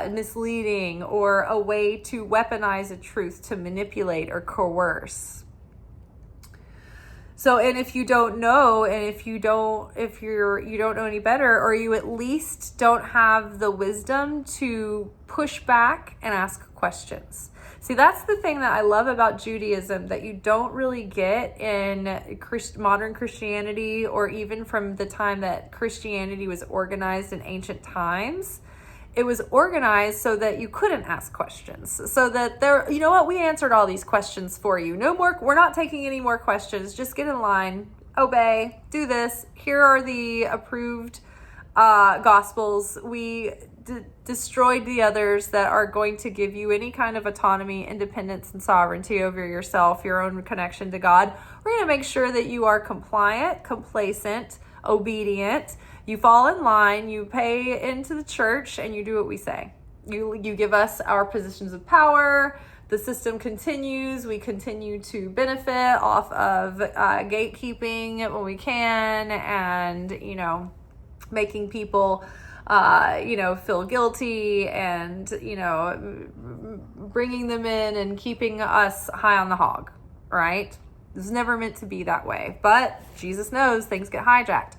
misleading, or a way to weaponize a truth to manipulate or coerce. So, and if you don't know, and if you don't know any better, or you at least don't have the wisdom to push back and ask questions. See, that's the thing that I love about Judaism that you don't really get in modern Christianity, or even from the time that Christianity was organized in ancient times. It was organized so that you couldn't ask questions. So that we answered all these questions for you. No more, we're not taking any more questions. Just get in line, obey, do this. Here are the approved gospels. We destroyed the others that are going to give you any kind of autonomy, independence, and sovereignty over yourself, your own connection to God. We're going to make sure that you are compliant, complacent, obedient. You fall in line, you pay into the church, and you do what we say. You give us our positions of power. The system continues. We continue to benefit off of gatekeeping when we can, and, making people, feel guilty, and, bringing them in and keeping us high on the hog, right? This is never meant to be that way. But Jesus knows things get hijacked.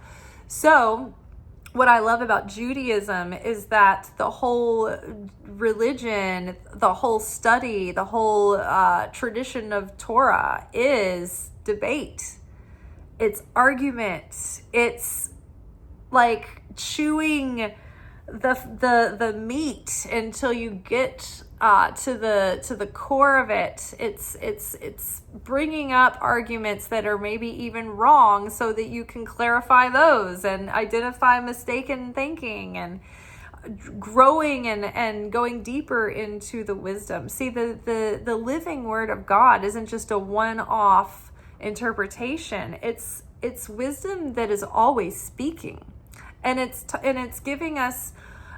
So what I love about Judaism is that the whole religion, the whole study, the whole tradition of Torah is debate. It's argument. It's like chewing the meat until you get to the core of it. It's bringing up arguments that are maybe even wrong so that you can clarify those and identify mistaken thinking and growing and going deeper into the wisdom. See, the living word of God isn't just a one-off interpretation. It's wisdom that is always speaking. And it's giving us,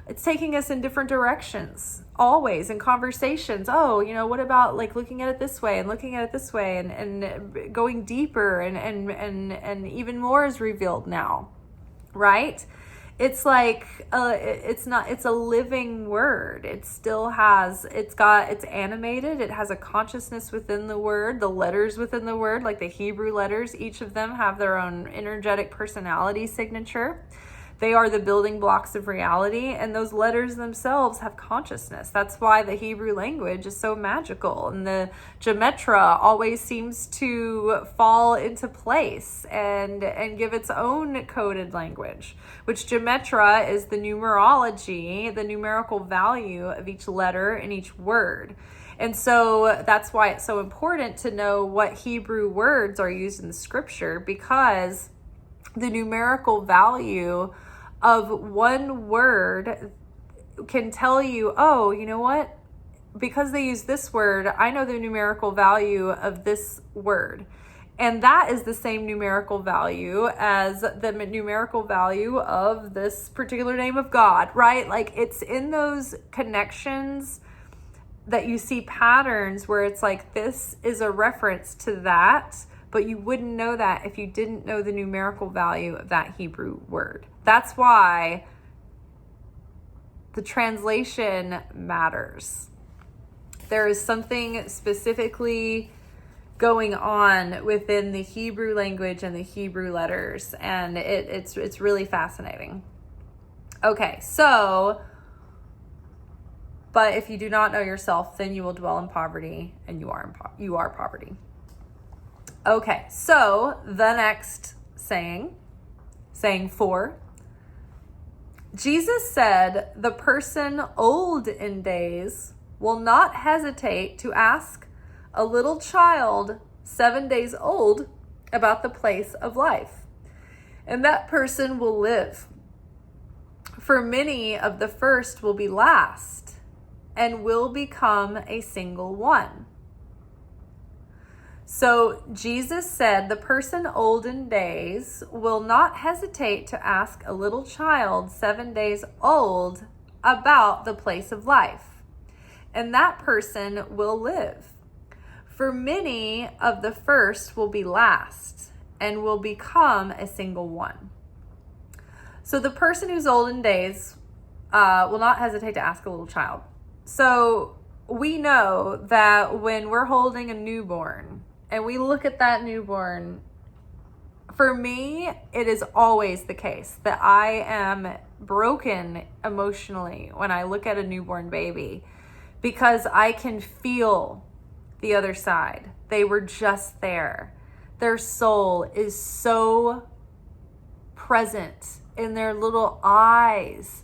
it's taking us in different directions, always in conversations. Oh, what about like looking at it this way and looking at it this way and going deeper and even more is revealed now, right? It's like, it's a living word. It's animated. It has a consciousness within the word, the letters within the word, like the Hebrew letters, each of them have their own energetic personality signature. They are the building blocks of reality, and those letters themselves have consciousness. That's why the Hebrew language is so magical, and the gematria always seems to fall into place and give its own coded language, which gematria is the numerology, the numerical value of each letter and each word. And so that's why it's so important to know what Hebrew words are used in the scripture, because the numerical value of one word can tell you, oh, you know what? Because they use this word, I know the numerical value of this word. And that is the same numerical value as the numerical value of this particular name of God, right? Like, it's in those connections that you see patterns where it's like, this is a reference to that, but you wouldn't know that if you didn't know the numerical value of that Hebrew word. That's why the translation matters. There is something specifically going on within the Hebrew language and the Hebrew letters, and it's really fascinating. Okay, so, but if you do not know yourself, then you will dwell in poverty, and you are poverty. Okay, so the next saying 4. Jesus said, the person old in days will not hesitate to ask a little child 7 days old about the place of life, and that person will live. For many of the first will be last and will become a single one. So Jesus said, the person old in days will not hesitate to ask a little child 7 days old about the place of life, and that person will live. For many of the first will be last and will become a single one. So the person who's old in days will not hesitate to ask a little child. So we know that when we're holding a newborn, and we look at that newborn, for me, it is always the case that I am broken emotionally when I look at a newborn baby, because I can feel the other side. They were just there. Their soul is so present in their little eyes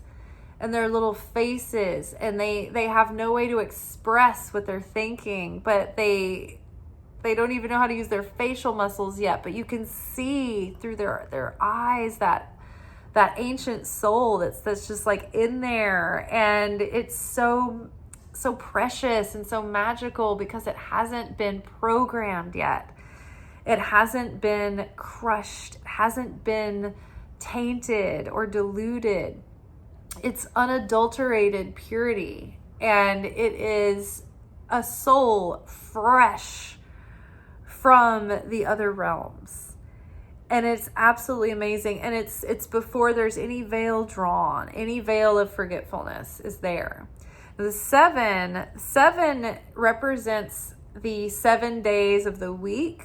and their little faces, and they have no way to express what they're thinking, but they don't even know how to use their facial muscles yet, but you can see through their eyes that ancient soul that's just like in there, and it's so precious and so magical because it hasn't been programmed yet. It hasn't been crushed. It hasn't been tainted or diluted. It's unadulterated purity, and it is a soul fresh from the other realms. And it's absolutely amazing. And it's before there's any veil drawn, any veil of forgetfulness is there. The seven represents the 7 days of the week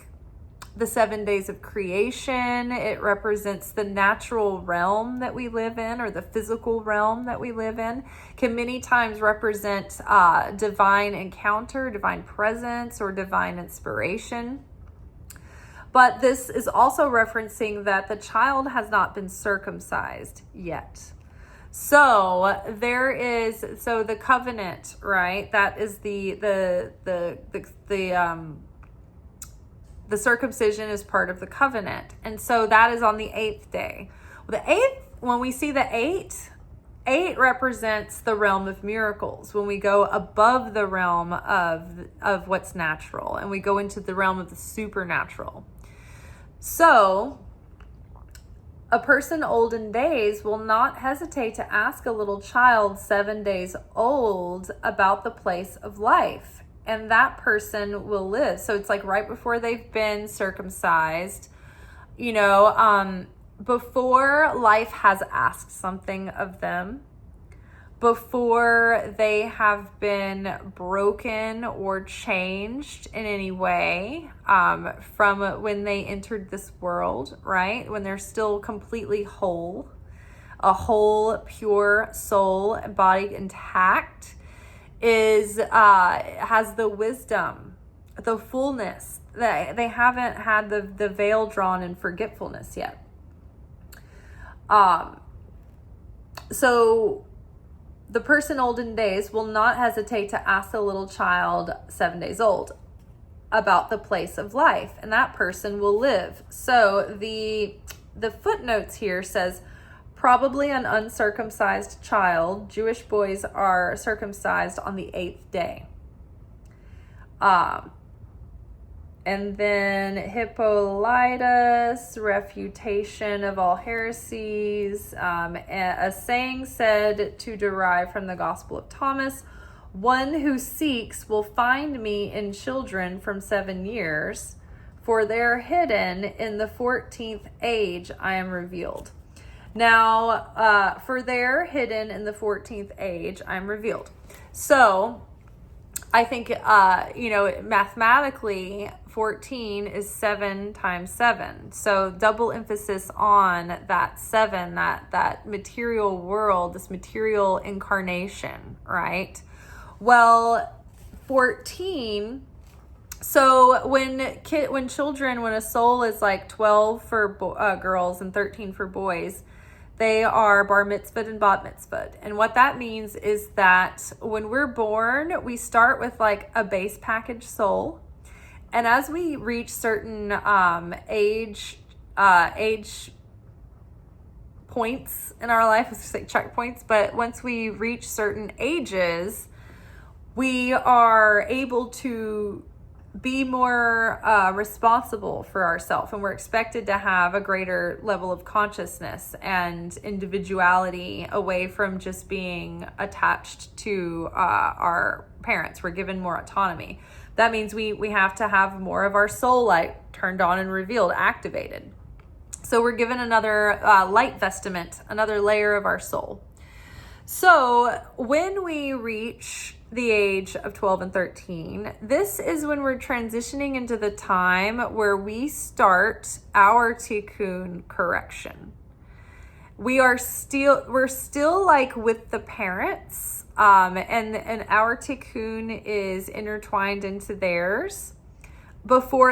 the 7 days of creation. It represents the natural realm that we live in, or the physical realm that we live in. Can many times represent divine encounter, divine presence, or divine inspiration. But this is also referencing that the child has not been circumcised yet. So the covenant, right? That is the circumcision is part of the covenant. And so that is on the 8th day. Well, the 8th, when we see the 8 represents the realm of miracles. When we go above the realm of what's natural and we go into the realm of the supernatural. So a person old in days will not hesitate to ask a little child 7 days old about the place of life, and that person will live. So it's like right before they've been circumcised, before life has asked something of them, before they have been broken or changed in any way from when they entered this world, right? When they're still completely whole, a whole, pure soul, body intact, has the wisdom, the fullness. They haven't had the veil drawn in forgetfulness yet. So the person old in days will not hesitate to ask the little child 7 days old about the place of life, and that person will live. So the footnotes here says, probably an uncircumcised child. Jewish boys are circumcised on the 8th day. And then Hippolytus, refutation of all heresies, a saying said to derive from the Gospel of Thomas, one who seeks will find me in children from 7 years, for they're hidden in the 14th age I am revealed. Now, for they're hidden in the 14th age I'm revealed. So I think, mathematically, 14 is 7 times 7. So double emphasis on that 7, that material world, this material incarnation, right? Well, 14. So when a soul is like 12 for girls and 13 for boys, they are bar mitzvahed and bat mitzvahed. And what that means is that when we're born, we start with like a base package soul. And as we reach certain age points in our life, let's just say checkpoints, but once we reach certain ages, we are able to be more responsible for ourselves, and we're expected to have a greater level of consciousness and individuality away from just being attached to our parents. We're given more autonomy. That means we have to have more of our soul light turned on and revealed, activated. So we're given another light vestment, another layer of our soul. So when we reach the age of 12 and 13, this is when we're transitioning into the time where we start our tikkun correction. We're still like with the parents, and our tikkun is intertwined into theirs. Before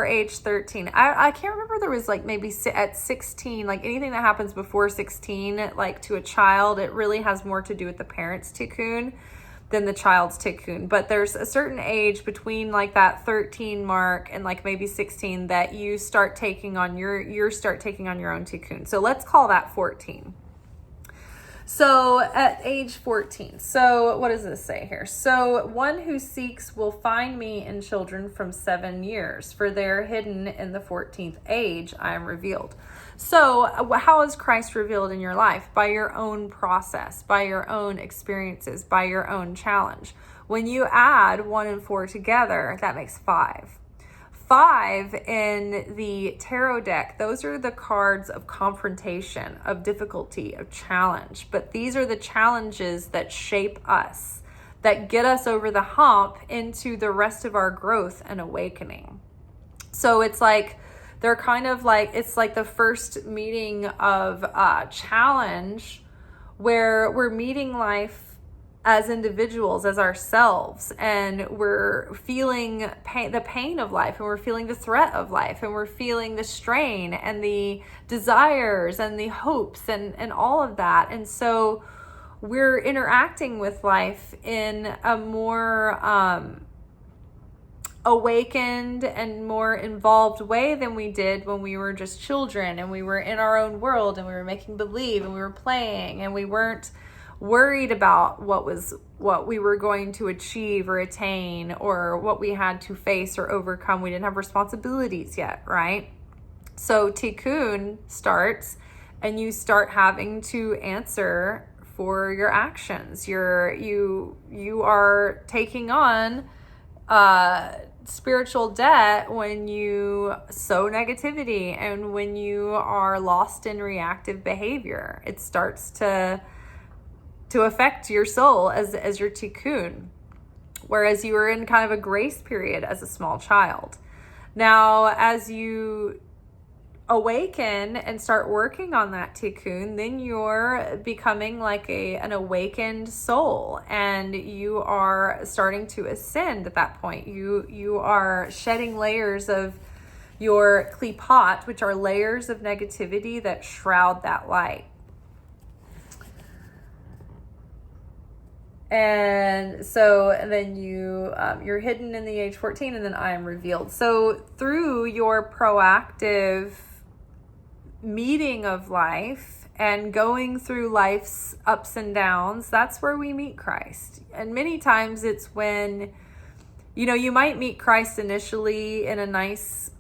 age 13, I can't remember, there was like maybe at 16, like anything that happens before 16, like to a child, it really has more to do with the parents' tikkun than the child's tikkun. But there's a certain age between like that 13 mark and like maybe 16 that you start taking on your own tikkun. So let's call that 14. So at age 14, so what does this say here? So one who seeks will find me in children from 7 years, for they're hidden in the 14th age I am revealed. So how is Christ revealed in your life? By your own process, by your own experiences, by your own challenge. When you add 1 and 4 together, that makes 5. 5 in the tarot deck, those are the cards of confrontation, of difficulty, of challenge. But these are the challenges that shape us, that get us over the hump into the rest of our growth and awakening. So it's like, they're kind of like, it's like the first meeting of challenge where we're meeting life as individuals, as ourselves, and we're feeling the pain of life, and we're feeling the threat of life, and we're feeling the strain and the desires and the hopes and all of that. And so we're interacting with life in a more awakened and more involved way than we did when we were just children and we were in our own world and we were making believe and we were playing and we weren't worried about what we were going to achieve or attain or what we had to face or overcome. We didn't have responsibilities yet, right? So Tikkun starts, and you start having to answer for your actions. You are taking on spiritual debt when you sow negativity and when you are lost in reactive behavior. It starts to affect your soul as your tikkun, whereas you were in kind of a grace period as a small child. Now, as you awaken and start working on that tikkun, then you're becoming like an awakened soul, and you are starting to ascend at that point. You are shedding layers of your klipot, which are layers of negativity that shroud that light. And so then you're hidden in the age 14, and then I am revealed. So through your proactive meeting of life and going through life's ups and downs, that's where we meet Christ. And many times it's when, you might meet Christ initially in a nice,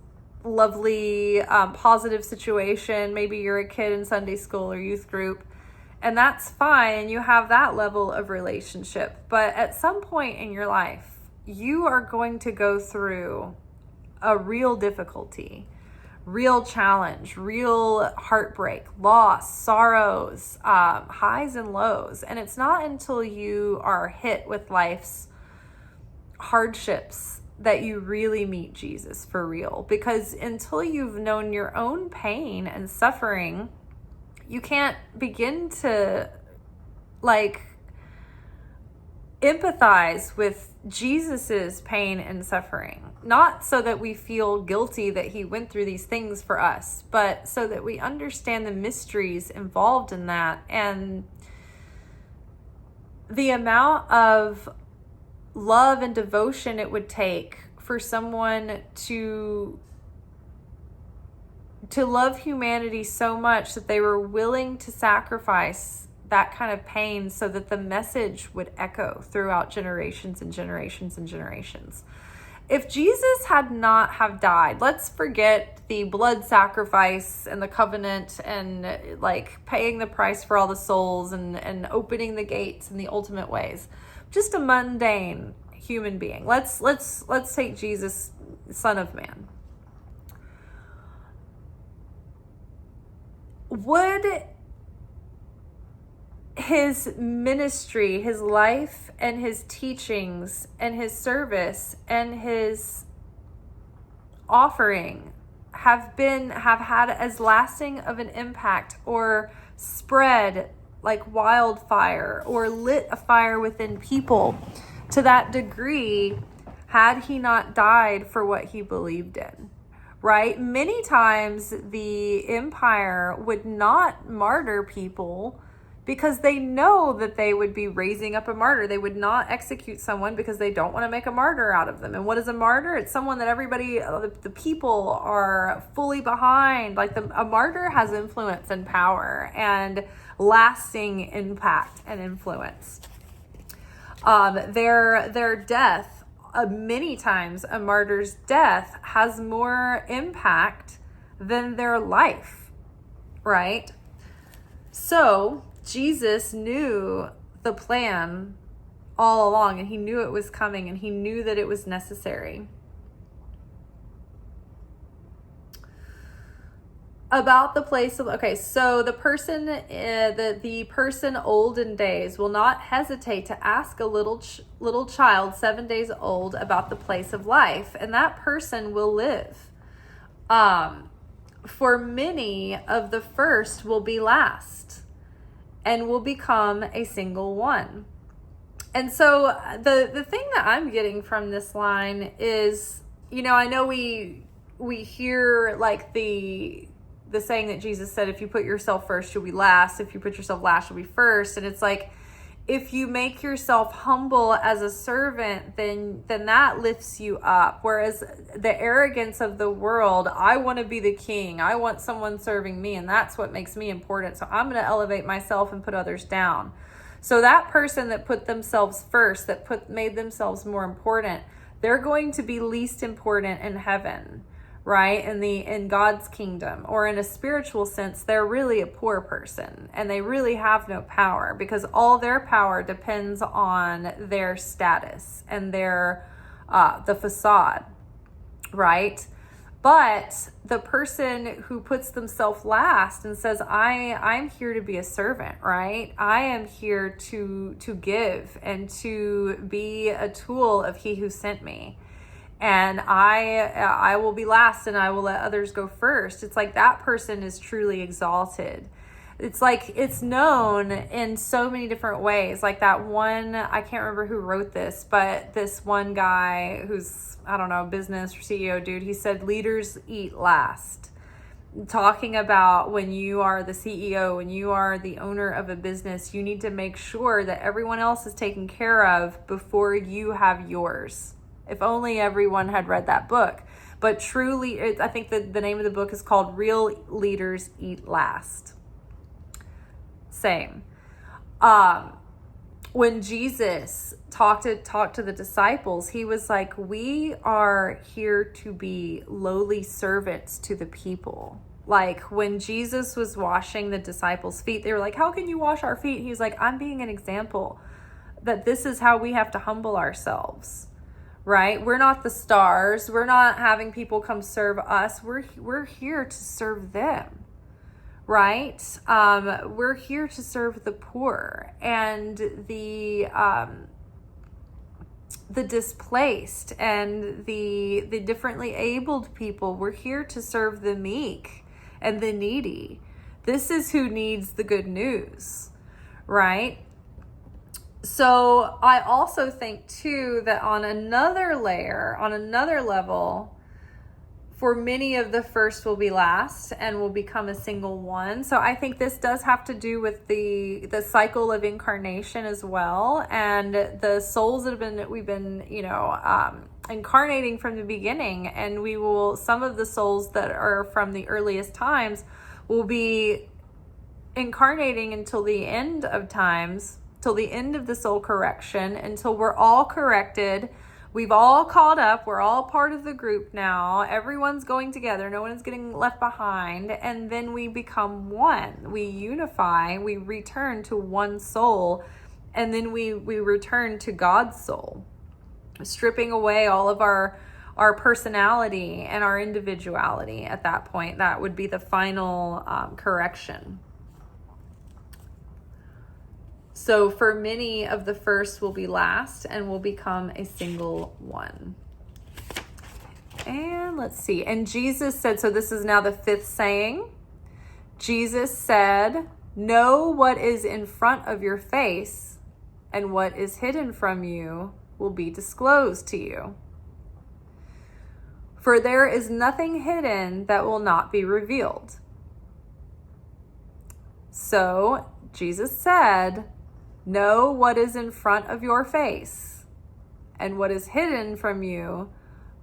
lovely, positive situation. Maybe you're a kid in Sunday school or youth group, and that's fine, and you have that level of relationship. But at some point in your life, you are going to go through a real difficulty, real challenge, real heartbreak, loss, sorrows, highs and lows. And it's not until you are hit with life's hardships that you really meet Jesus for real. Because until you've known your own pain and suffering, you can't begin to empathize with Jesus's pain and suffering. Not so that we feel guilty that he went through these things for us, but so that we understand the mysteries involved in that, and the amount of love and devotion it would take for someone to love humanity so much that they were willing to sacrifice that kind of pain so that the message would echo throughout generations and generations and generations. If Jesus had not have died, let's forget the blood sacrifice and the covenant and paying the price for all the souls and opening the gates in the ultimate ways. Just a mundane human being. Let's take Jesus, Son of Man. Would his ministry, his life, and his teachings, and his service, and his offering have had as lasting of an impact, or spread like wildfire, or lit a fire within people to that degree had he not died for what he believed in? Right? Many times the empire would not martyr people because they know that they would be raising up a martyr. They would not execute someone because they don't want to make a martyr out of them. And what is a martyr? It's someone that everybody, the people are fully behind. A martyr has influence and power and lasting impact and influence. Their death, many times a martyr's death has more impact than their life, right? So Jesus knew the plan all along, and he knew it was coming, and he knew that it was necessary. About the place of, so the person, the person old in days will not hesitate to ask a little child 7 days old about the place of life, and that person will live. For many of the first will be last and will become a single one. And so the thing that I'm getting from this line is, I know we hear like the saying that Jesus said, if you put yourself first, you'll be last. If you put yourself last, you'll be first. And it's like, if you make yourself humble as a servant, then that lifts you up. Whereas the arrogance of the world, I want to be the king. I want someone serving me, and that's what makes me important. So I'm going to elevate myself and put others down. So that person that put themselves first, that made themselves more important, they're going to be least important in heaven, right? In God's kingdom, or in a spiritual sense, they're really a poor person and they really have no power, because all their power depends on their status and their the facade, right? But the person who puts themselves last and says, I'm here to be a servant, right? I am here to give and to be a tool of he who sent me. And I will be last and I will let others go first. It's like that person is truly exalted. It's like it's known in so many different ways. Like that one, I can't remember who wrote this, but this one guy who's, I don't know, business or CEO dude, he said leaders eat last. Talking about when you are the CEO, when you are the owner of a business, you need to make sure that everyone else is taken care of before you have yours. If only everyone had read that book. But truly, I think that the name of the book is called Real Leaders Eat Last. Same. When Jesus talked to the disciples, he was like, we are here to be lowly servants to the people. Like when Jesus was washing the disciples' feet, they were like, how can you wash our feet? He was like, I'm being an example that this is how we have to humble ourselves. Right? We're not the stars. We're not having people come serve us. We're here to serve them. Right? We're here to serve the poor and the displaced and the differently abled people. We're here to serve the meek and the needy. This is who needs the good news. Right? So I also think too that on another layer, on another level, for many of the first will be last and will become a single one. So I think this does have to do with the cycle of incarnation as well, and the souls that we've been incarnating from the beginning. And some of the souls that are from the earliest times will be incarnating until the end of times, till the end of the soul correction, until we're all corrected. We've all caught up. We're all part of the group now. Everyone's going together. No one is getting left behind. And then we become one. We unify. We return to one soul. And then we return to God's soul, stripping away all of our personality and our individuality at that point. That would be the final correction. So for many of the first will be last and will become a single one. And let's see. And Jesus said, so this is now the fifth saying. Jesus said, know what is in front of your face, and what is hidden from you will be disclosed to you. For there is nothing hidden that will not be revealed. So Jesus said, know what is in front of your face, and what is hidden from you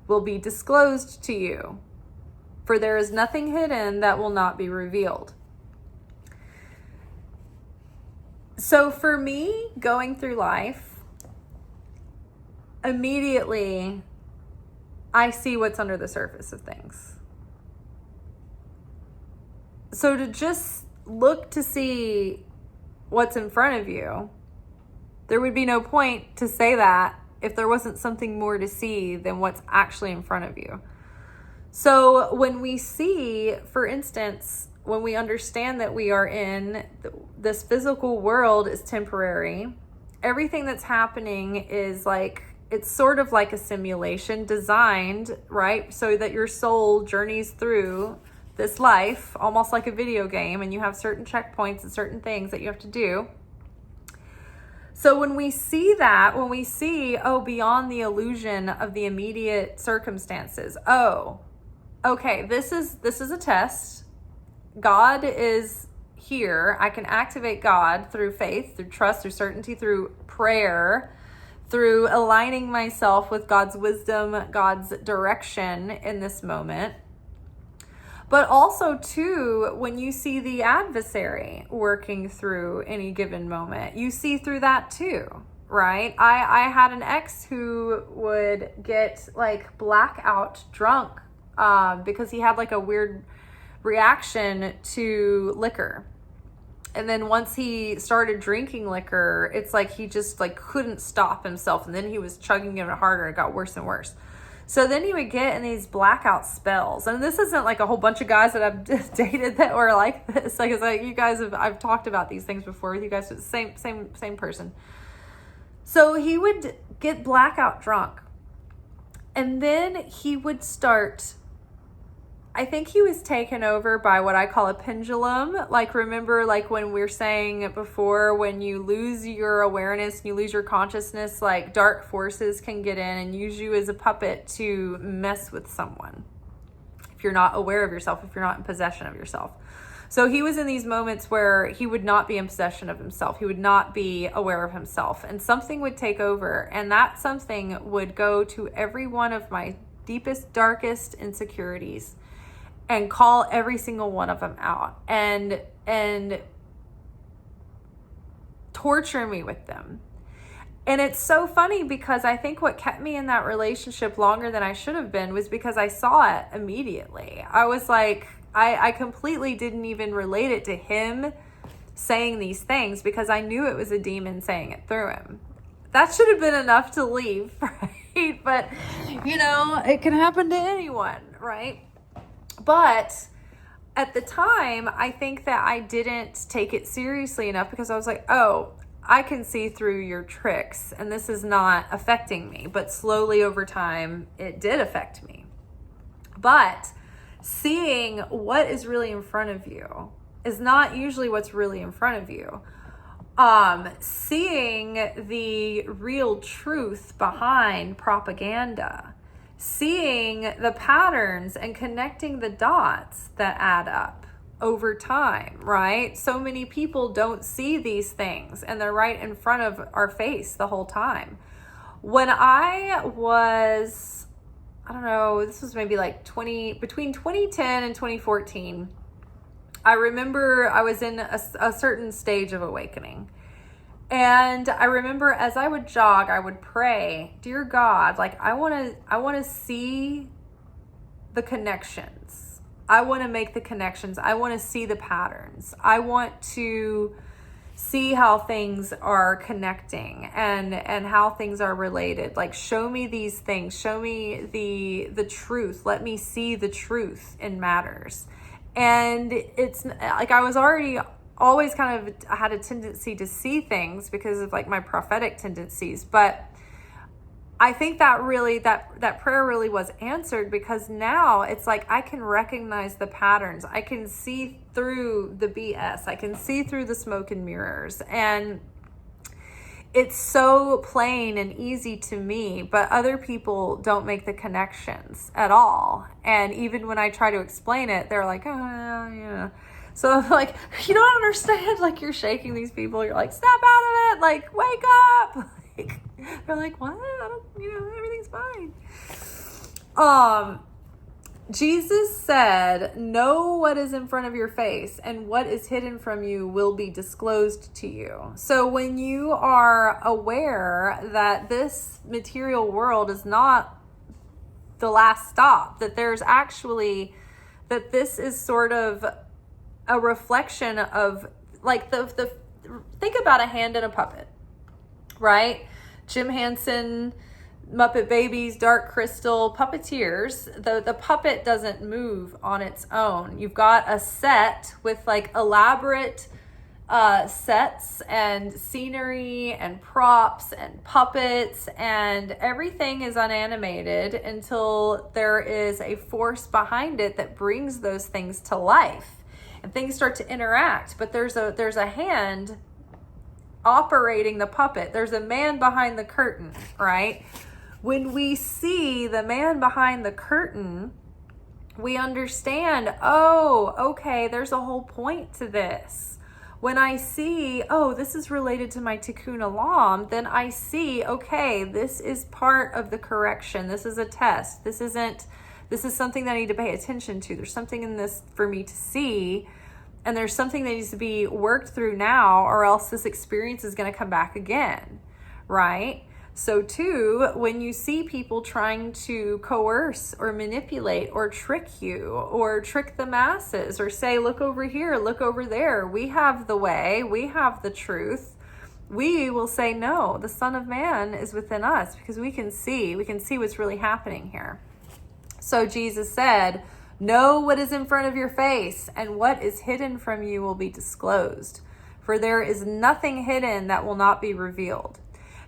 will be disclosed to you. For there is nothing hidden that will not be revealed. So for me, going through life, immediately I see what's under the surface of things. So to just look to see what's in front of you, there would be no point to say that if there wasn't something more to see than what's actually in front of you. So when we see, for instance, when we understand that we are in this physical world is temporary, everything that's happening is like it's sort of like a simulation designed, right? So that your soul journeys through this life, almost like a video game, and you have certain checkpoints and certain things that you have to do. So when we see that, when we see, beyond the illusion of the immediate circumstances, okay, this is a test. God is here. I can activate God through faith, through trust, through certainty, through prayer, through aligning myself with God's wisdom, God's direction in this moment. But also, too, when you see the adversary working through any given moment, you see through that too, right? I had an ex who would get like blackout drunk because he had like a weird reaction to liquor. And then once he started drinking liquor, it's like he just like couldn't stop himself. And then he was chugging it harder. It got worse and worse. So then he would get in these blackout spells. And this isn't like a whole bunch of guys that I've dated that were like this. Like, it's like you guys I've talked about these things before with you guys. Same person. So he would get blackout drunk. And then he would start, I think he was taken over by what I call a pendulum. Like, remember, like when we were saying before, when you lose your awareness and you lose your consciousness, like dark forces can get in and use you as a puppet to mess with someone. If you're not aware of yourself, if you're not in possession of yourself. So he was in these moments where he would not be in possession of himself. He would not be aware of himself. And something would take over. And that something would go to every one of my deepest, darkest insecurities and call every single one of them out and torture me with them. And it's so funny because I think what kept me in that relationship longer than I should have been was because I saw it immediately. I was like, I completely didn't even relate it to him saying these things because I knew it was a demon saying it through him. That should have been enough to leave, right? But, it can happen to anyone, right? But at the time, I think that I didn't take it seriously enough because I was like, I can see through your tricks and this is not affecting me. But slowly over time, it did affect me. But seeing what is really in front of you is not usually what's really in front of you. Seeing the real truth behind propaganda, seeing the patterns and connecting the dots that add up over time, right? So many people don't see these things and they're right in front of our face the whole time. When I was, this was maybe like between 2010 and 2014, I remember I was in a certain stage of awakening. And I remember as I would jog, I would pray, dear God, like I want to see the connections. I want to make the connections. I want to see the patterns. I want to see how things are connecting and how things are related. Like, show me these things. Show me the truth. Let me see the truth in matters. And it's like I was always kind of had a tendency to see things because of like my prophetic tendencies. But I think that really, that prayer really was answered because now it's like I can recognize the patterns. I can see through the BS. I can see through the smoke and mirrors. And it's so plain and easy to me, but other people don't make the connections at all. And even when I try to explain it, they're like, oh, yeah. So I'm like, you don't understand. Like, you're shaking these people. You're like, snap out of it. Like, wake up. Like, they're like, what? Everything's fine. Jesus said, know what is in front of your face and what is hidden from you will be disclosed to you. So when you are aware that this material world is not the last stop, that there's actually, that this is sort of a reflection of like the think about a hand and a puppet, right? Jim Henson, Muppet Babies, Dark Crystal, puppeteers, the puppet doesn't move on its own. You've got a set with like elaborate sets and scenery and props and puppets, and everything is unanimated until there is a force behind it that brings those things to life, and things start to interact. But there's a hand operating the puppet. There's a man behind the curtain, right? When we see the man behind the curtain, we understand, oh, okay, there's a whole point to this. When I see, oh, this is related to my tikkun olam, then I see, okay, this is part of the correction. This is a test. This is something that I need to pay attention to. There's something in this for me to see, and there's something that needs to be worked through now, or else this experience is going to come back again, right? So too, when you see people trying to coerce or manipulate or trick you or trick the masses or say, look over here, look over there, we have the way, we have the truth, we will say, no, the Son of Man is within us, because we can see what's really happening here. So Jesus said, know what is in front of your face, and what is hidden from you will be disclosed. For there is nothing hidden that will not be revealed.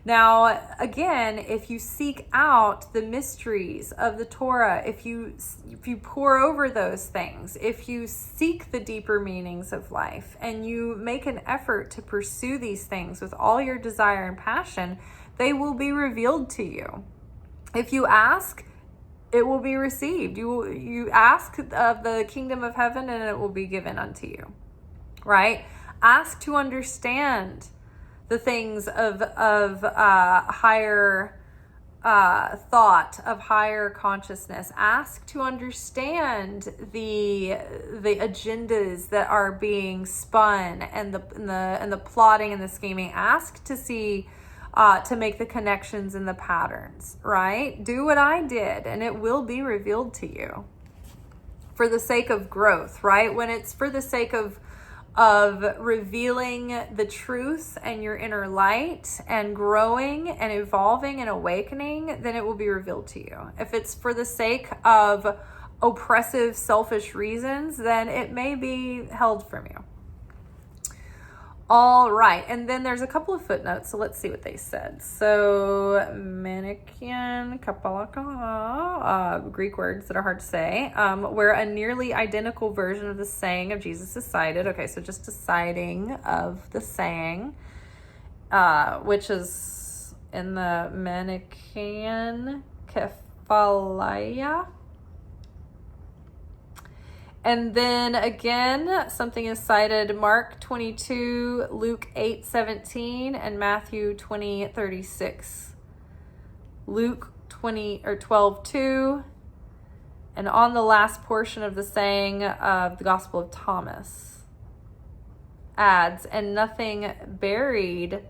Now, again, if you seek out the mysteries of the Torah, if you pore over those things, if you seek the deeper meanings of life, and you make an effort to pursue these things with all your desire and passion, they will be revealed to you. If you ask, it will be received. You ask of the kingdom of heaven, and it will be given unto you, right? Ask to understand the things of higher thought, of higher consciousness. Ask to understand the agendas that are being spun, and the plotting and the scheming. Ask to see, to make the connections and the patterns, right? Do what I did, and it will be revealed to you. For the sake of growth, right? When it's for the sake of revealing the truth and your inner light and growing and evolving and awakening, then it will be revealed to you. If it's for the sake of oppressive, selfish reasons, then it may be held from you. All right, and then there's a couple of footnotes, so let's see what they said. So, Manichaean, Kapalaka, Greek words that are hard to say, where a nearly identical version of the saying of Jesus is cited. Okay, so just a citing of the saying, which is in the Manichaean Kephalaya. And then again, something is cited, Mark 22, Luke 8:17, and Matthew 20:36. Luke 12:2, and on the last portion of the saying of the Gospel of Thomas adds, and nothing buried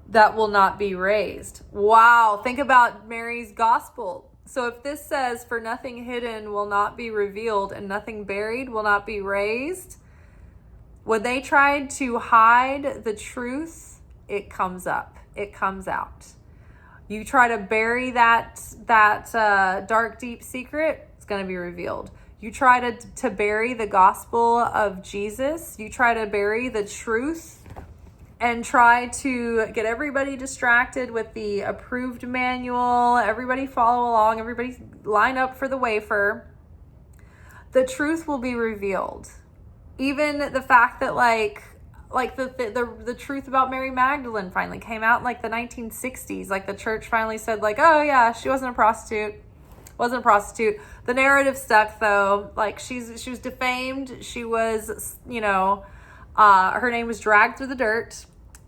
that will not be raised. Wow, think about Mary's gospel. So if this says, for nothing hidden will not be revealed, and nothing buried will not be raised, when they tried to hide the truth, it comes up. It comes out. You try to bury that dark, deep secret, it's going to be revealed. You try to bury the gospel of Jesus. You try to bury the truth and try to get everybody distracted with the approved manual. Everybody follow along. Everybody line up for the wafer. The truth will be revealed. Even the fact that the truth about Mary Magdalene finally came out in like the 1960s. Like the church finally said like, oh yeah, she wasn't a prostitute. Wasn't a prostitute. The narrative stuck though. Like she was defamed. She was, her name was dragged through the dirt,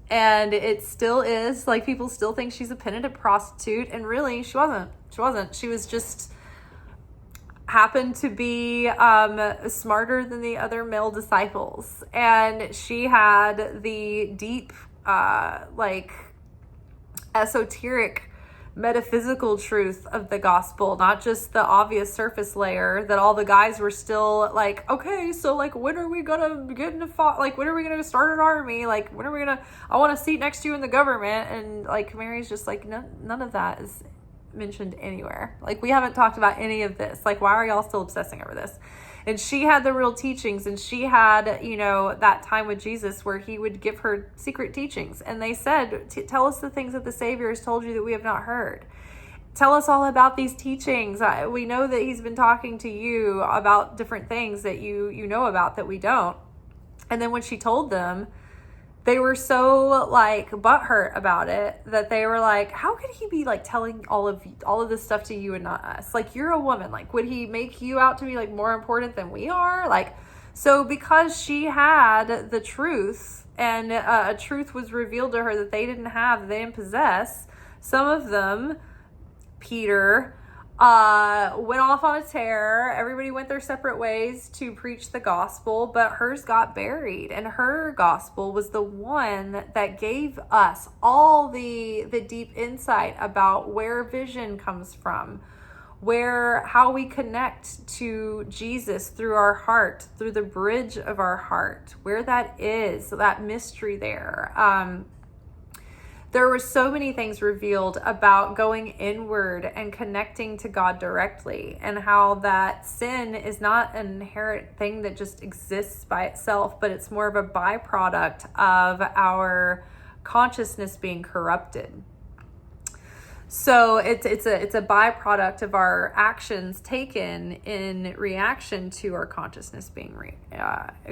and it still is. Like people still think she's a penitent prostitute, and really she wasn't. She was just happened to be smarter than the other male disciples, and she had the deep, esoteric, metaphysical truth of the gospel, not just the obvious surface layer that all the guys were still like, okay, so like when are we gonna get into when are we gonna start an army, like when are we gonna, I want a seat next to you in the government, and like Mary's just like, none of that mentioned anywhere. Like, we haven't talked about any of this. Like, why are y'all still obsessing over this? And she had the real teachings, and she had, you know, that time with Jesus where he would give her secret teachings. And they said, tell us the things that the Savior has told you that we have not heard. Tell us all about these teachings. We know that he's been talking to you about different things that you know about that we don't. And then when she told them, they were so like butthurt about it that they were like, how could he be like telling all of this stuff to you and not us? Like, you're a woman. Like, would he make you out to be like more important than we are? Like, so because she had the truth, and a truth was revealed to her that they didn't have, they didn't possess, some of them, Peter, went off on a tear. Everybody went their separate ways to preach the gospel, but hers got buried. And her gospel was the one that gave us all the deep insight about where vision comes from, how we connect to Jesus through our heart, through the bridge of our heart, where that is, that mystery there. There were so many things revealed about going inward and connecting to God directly, and how that sin is not an inherent thing that just exists by itself, but it's more of a byproduct of our consciousness being corrupted. So it's a byproduct of our actions taken in reaction to our consciousness being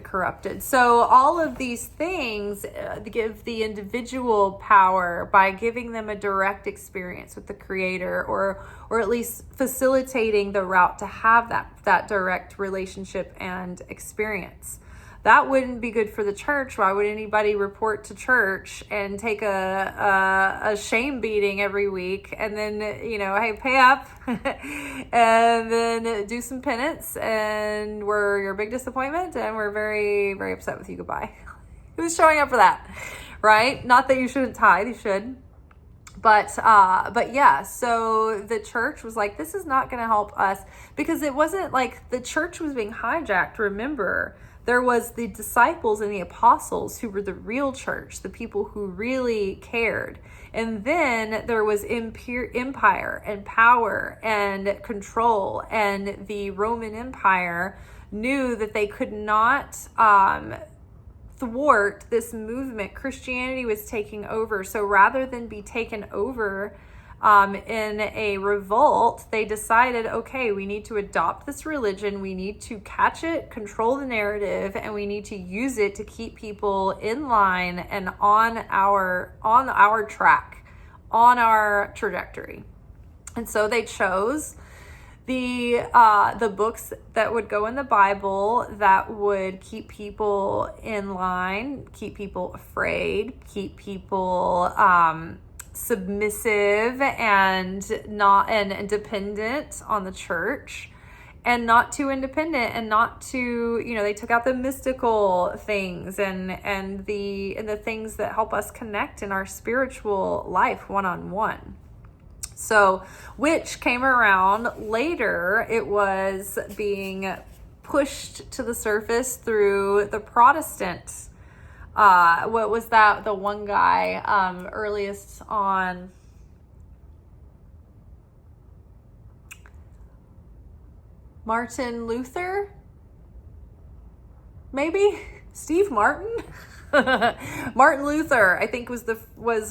corrupted. So all of these things give the individual power by giving them a direct experience with the Creator, or at least facilitating the route to have that direct relationship and experience. That wouldn't be good for the church. Why would anybody report to church and take a shame beating every week and then, you know, hey, pay up and then do some penance, and we're your big disappointment and we're very, very upset with you. Goodbye. Who's showing up for that? Right? Not that you shouldn't tithe, you should. But yeah, so the church was like, this is not going to help us, because it wasn't like the church was being hijacked. Remember, there was the disciples and the apostles who were the real church, the people who really cared. And then there was empire and power and control. And the Roman Empire knew that they could not thwart this movement. Christianity was taking over. So rather than be taken over in a revolt, they decided, okay, we need to adopt this religion, we need to catch it, control the narrative, and we need to use it to keep people in line and on our track, on our trajectory. And so they chose the books that would go in the Bible that would keep people in line, keep people afraid, keep people submissive and dependent on the church, and not too independent, and not too, you know, they took out the mystical things and the things that help us connect in our spiritual life one-on-one. So, which came around later, it was being pushed to the surface through the Protestant. What was that? The one guy, earliest on Martin Luther, maybe Steve Martin. Martin Luther, I think, was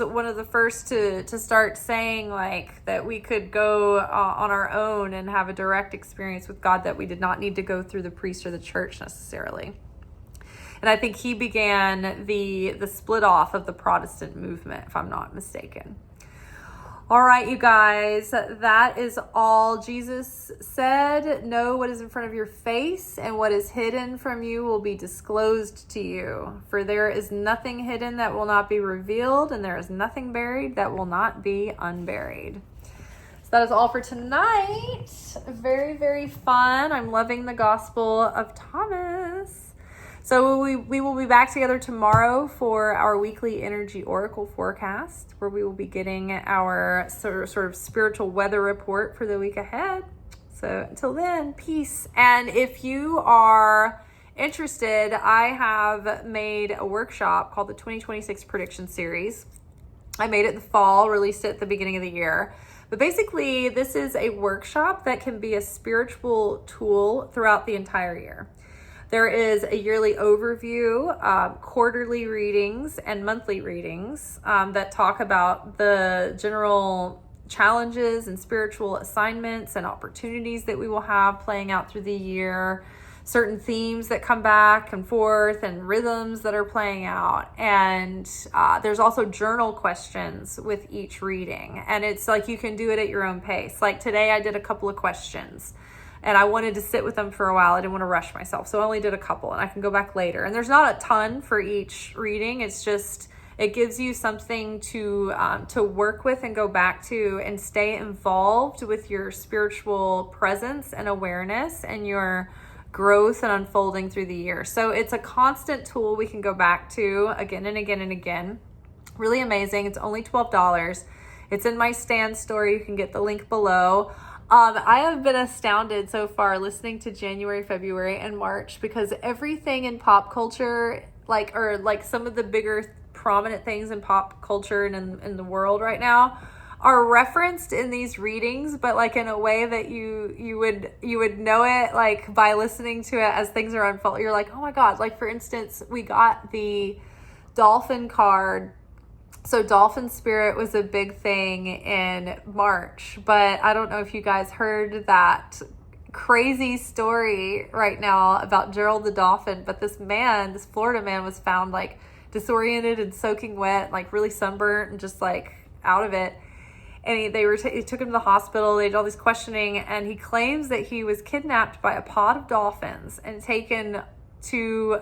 one of the first to start saying like that we could go on our own and have a direct experience with God, that we did not need to go through the priest or the church necessarily. And I think he began the split off of the Protestant movement, if I'm not mistaken. All right, you guys, that is all. Jesus said, know what is in front of your face, and what is hidden from you will be disclosed to you. For there is nothing hidden that will not be revealed, and there is nothing buried that will not be unburied. So that is all for tonight. Very, very fun. I'm loving the Gospel of Thomas. So we will be back together tomorrow for our weekly energy oracle forecast, where we will be getting our sort of spiritual weather report for the week ahead. So until then, peace. And if you are interested, I have made a workshop called the 2026 Prediction Series. I made it in the fall, released it at the beginning of the year. But basically, this is a workshop that can be a spiritual tool throughout the entire year. There is a yearly overview, quarterly readings, and monthly readings that talk about the general challenges and spiritual assignments and opportunities that we will have playing out through the year, certain themes that come back and forth, and rhythms that are playing out. And there's also journal questions with each reading. And it's like you can do it at your own pace. Like today I did a couple of questions and I wanted to sit with them for a while. I didn't want to rush myself. So I only did a couple, and I can go back later. And there's not a ton for each reading. It's just, it gives you something to work with and go back to and stay involved with your spiritual presence and awareness and your growth and unfolding through the year. So it's a constant tool we can go back to again and again and again. Really amazing. It's only $12. It's in my Stan story. You can get the link below. I have been astounded so far listening to January, February, and March, because everything in pop culture, like some of the bigger prominent things in pop culture and in the world right now, are referenced in these readings, but like in a way that you would know it, like by listening to it as things are unfolding. You're like, oh my God. Like for instance, we got the dolphin card. So dolphin spirit was a big thing in March, but I don't know if you guys heard that crazy story right now about Gerald the dolphin, but this Florida man was found like disoriented and soaking wet, like really sunburnt and just like out of it. And they took him to the hospital. They did all this questioning, and he claims that he was kidnapped by a pod of dolphins and taken to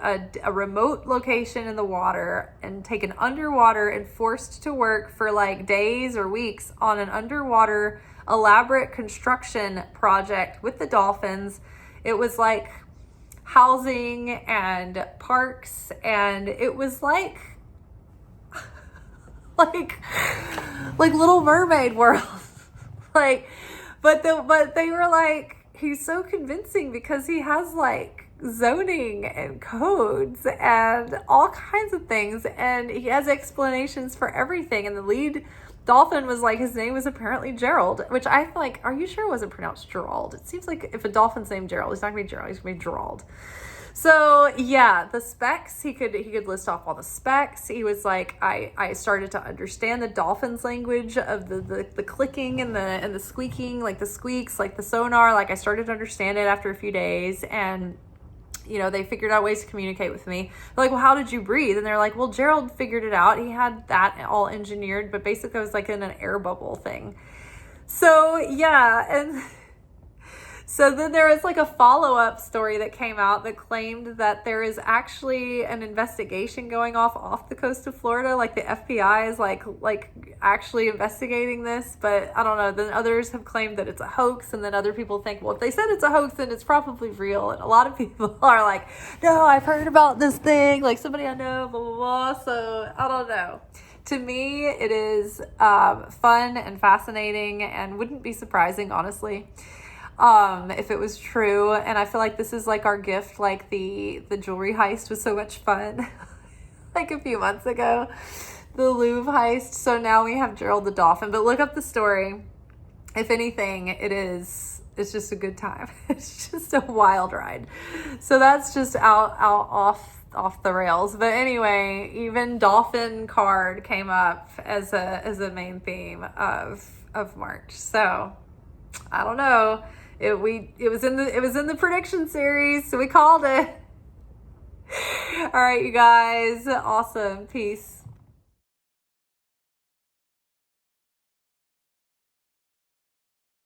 a remote location in the water and taken underwater and forced to work for like days or weeks on an underwater elaborate construction project with the dolphins. It was like housing and parks, and it was like Little Mermaid world. But they were like, he's so convincing because he has like zoning and codes and all kinds of things, and he has explanations for everything. And the lead dolphin was like, his name was apparently Gerald, which I feel like, are you sure it wasn't pronounced Gerald? It seems like if a dolphin's named Gerald, he's not gonna be Gerald, he's gonna be Gerald. So yeah, the specs, he could list off all the specs. He was like, I started to understand the dolphin's language of the clicking and the squeaking, like the squeaks, like the sonar. Like I started to understand it after a few days, and you know, they figured out ways to communicate with me. They're like, well, how did you breathe? And they're like, well, Gerald figured it out. He had that all engineered, but basically it was like in an air bubble thing. So yeah, and so then there was like a follow-up story that came out that claimed that there is actually an investigation going off the coast of Florida. Like the FBI is like actually investigating this, but I don't know. Then others have claimed that it's a hoax, and then other people think, well, if they said it's a hoax, then it's probably real. And a lot of people are like, no, I've heard about this thing, like somebody I know, blah, blah, blah. So I don't know. To me, it is fun and fascinating, and wouldn't be surprising, honestly, if it was true. And I feel like this is like our gift. Like the jewelry heist was so much fun like a few months ago, the Louvre heist. So now we have Gerald the dolphin. But look up the story. If anything, it's just a good time. It's just a wild ride. So that's just out off the rails. But anyway, even dolphin card came up as a main theme of March. So I don't know. It was in the prediction series, so we called it. All right, you guys. Awesome. Peace.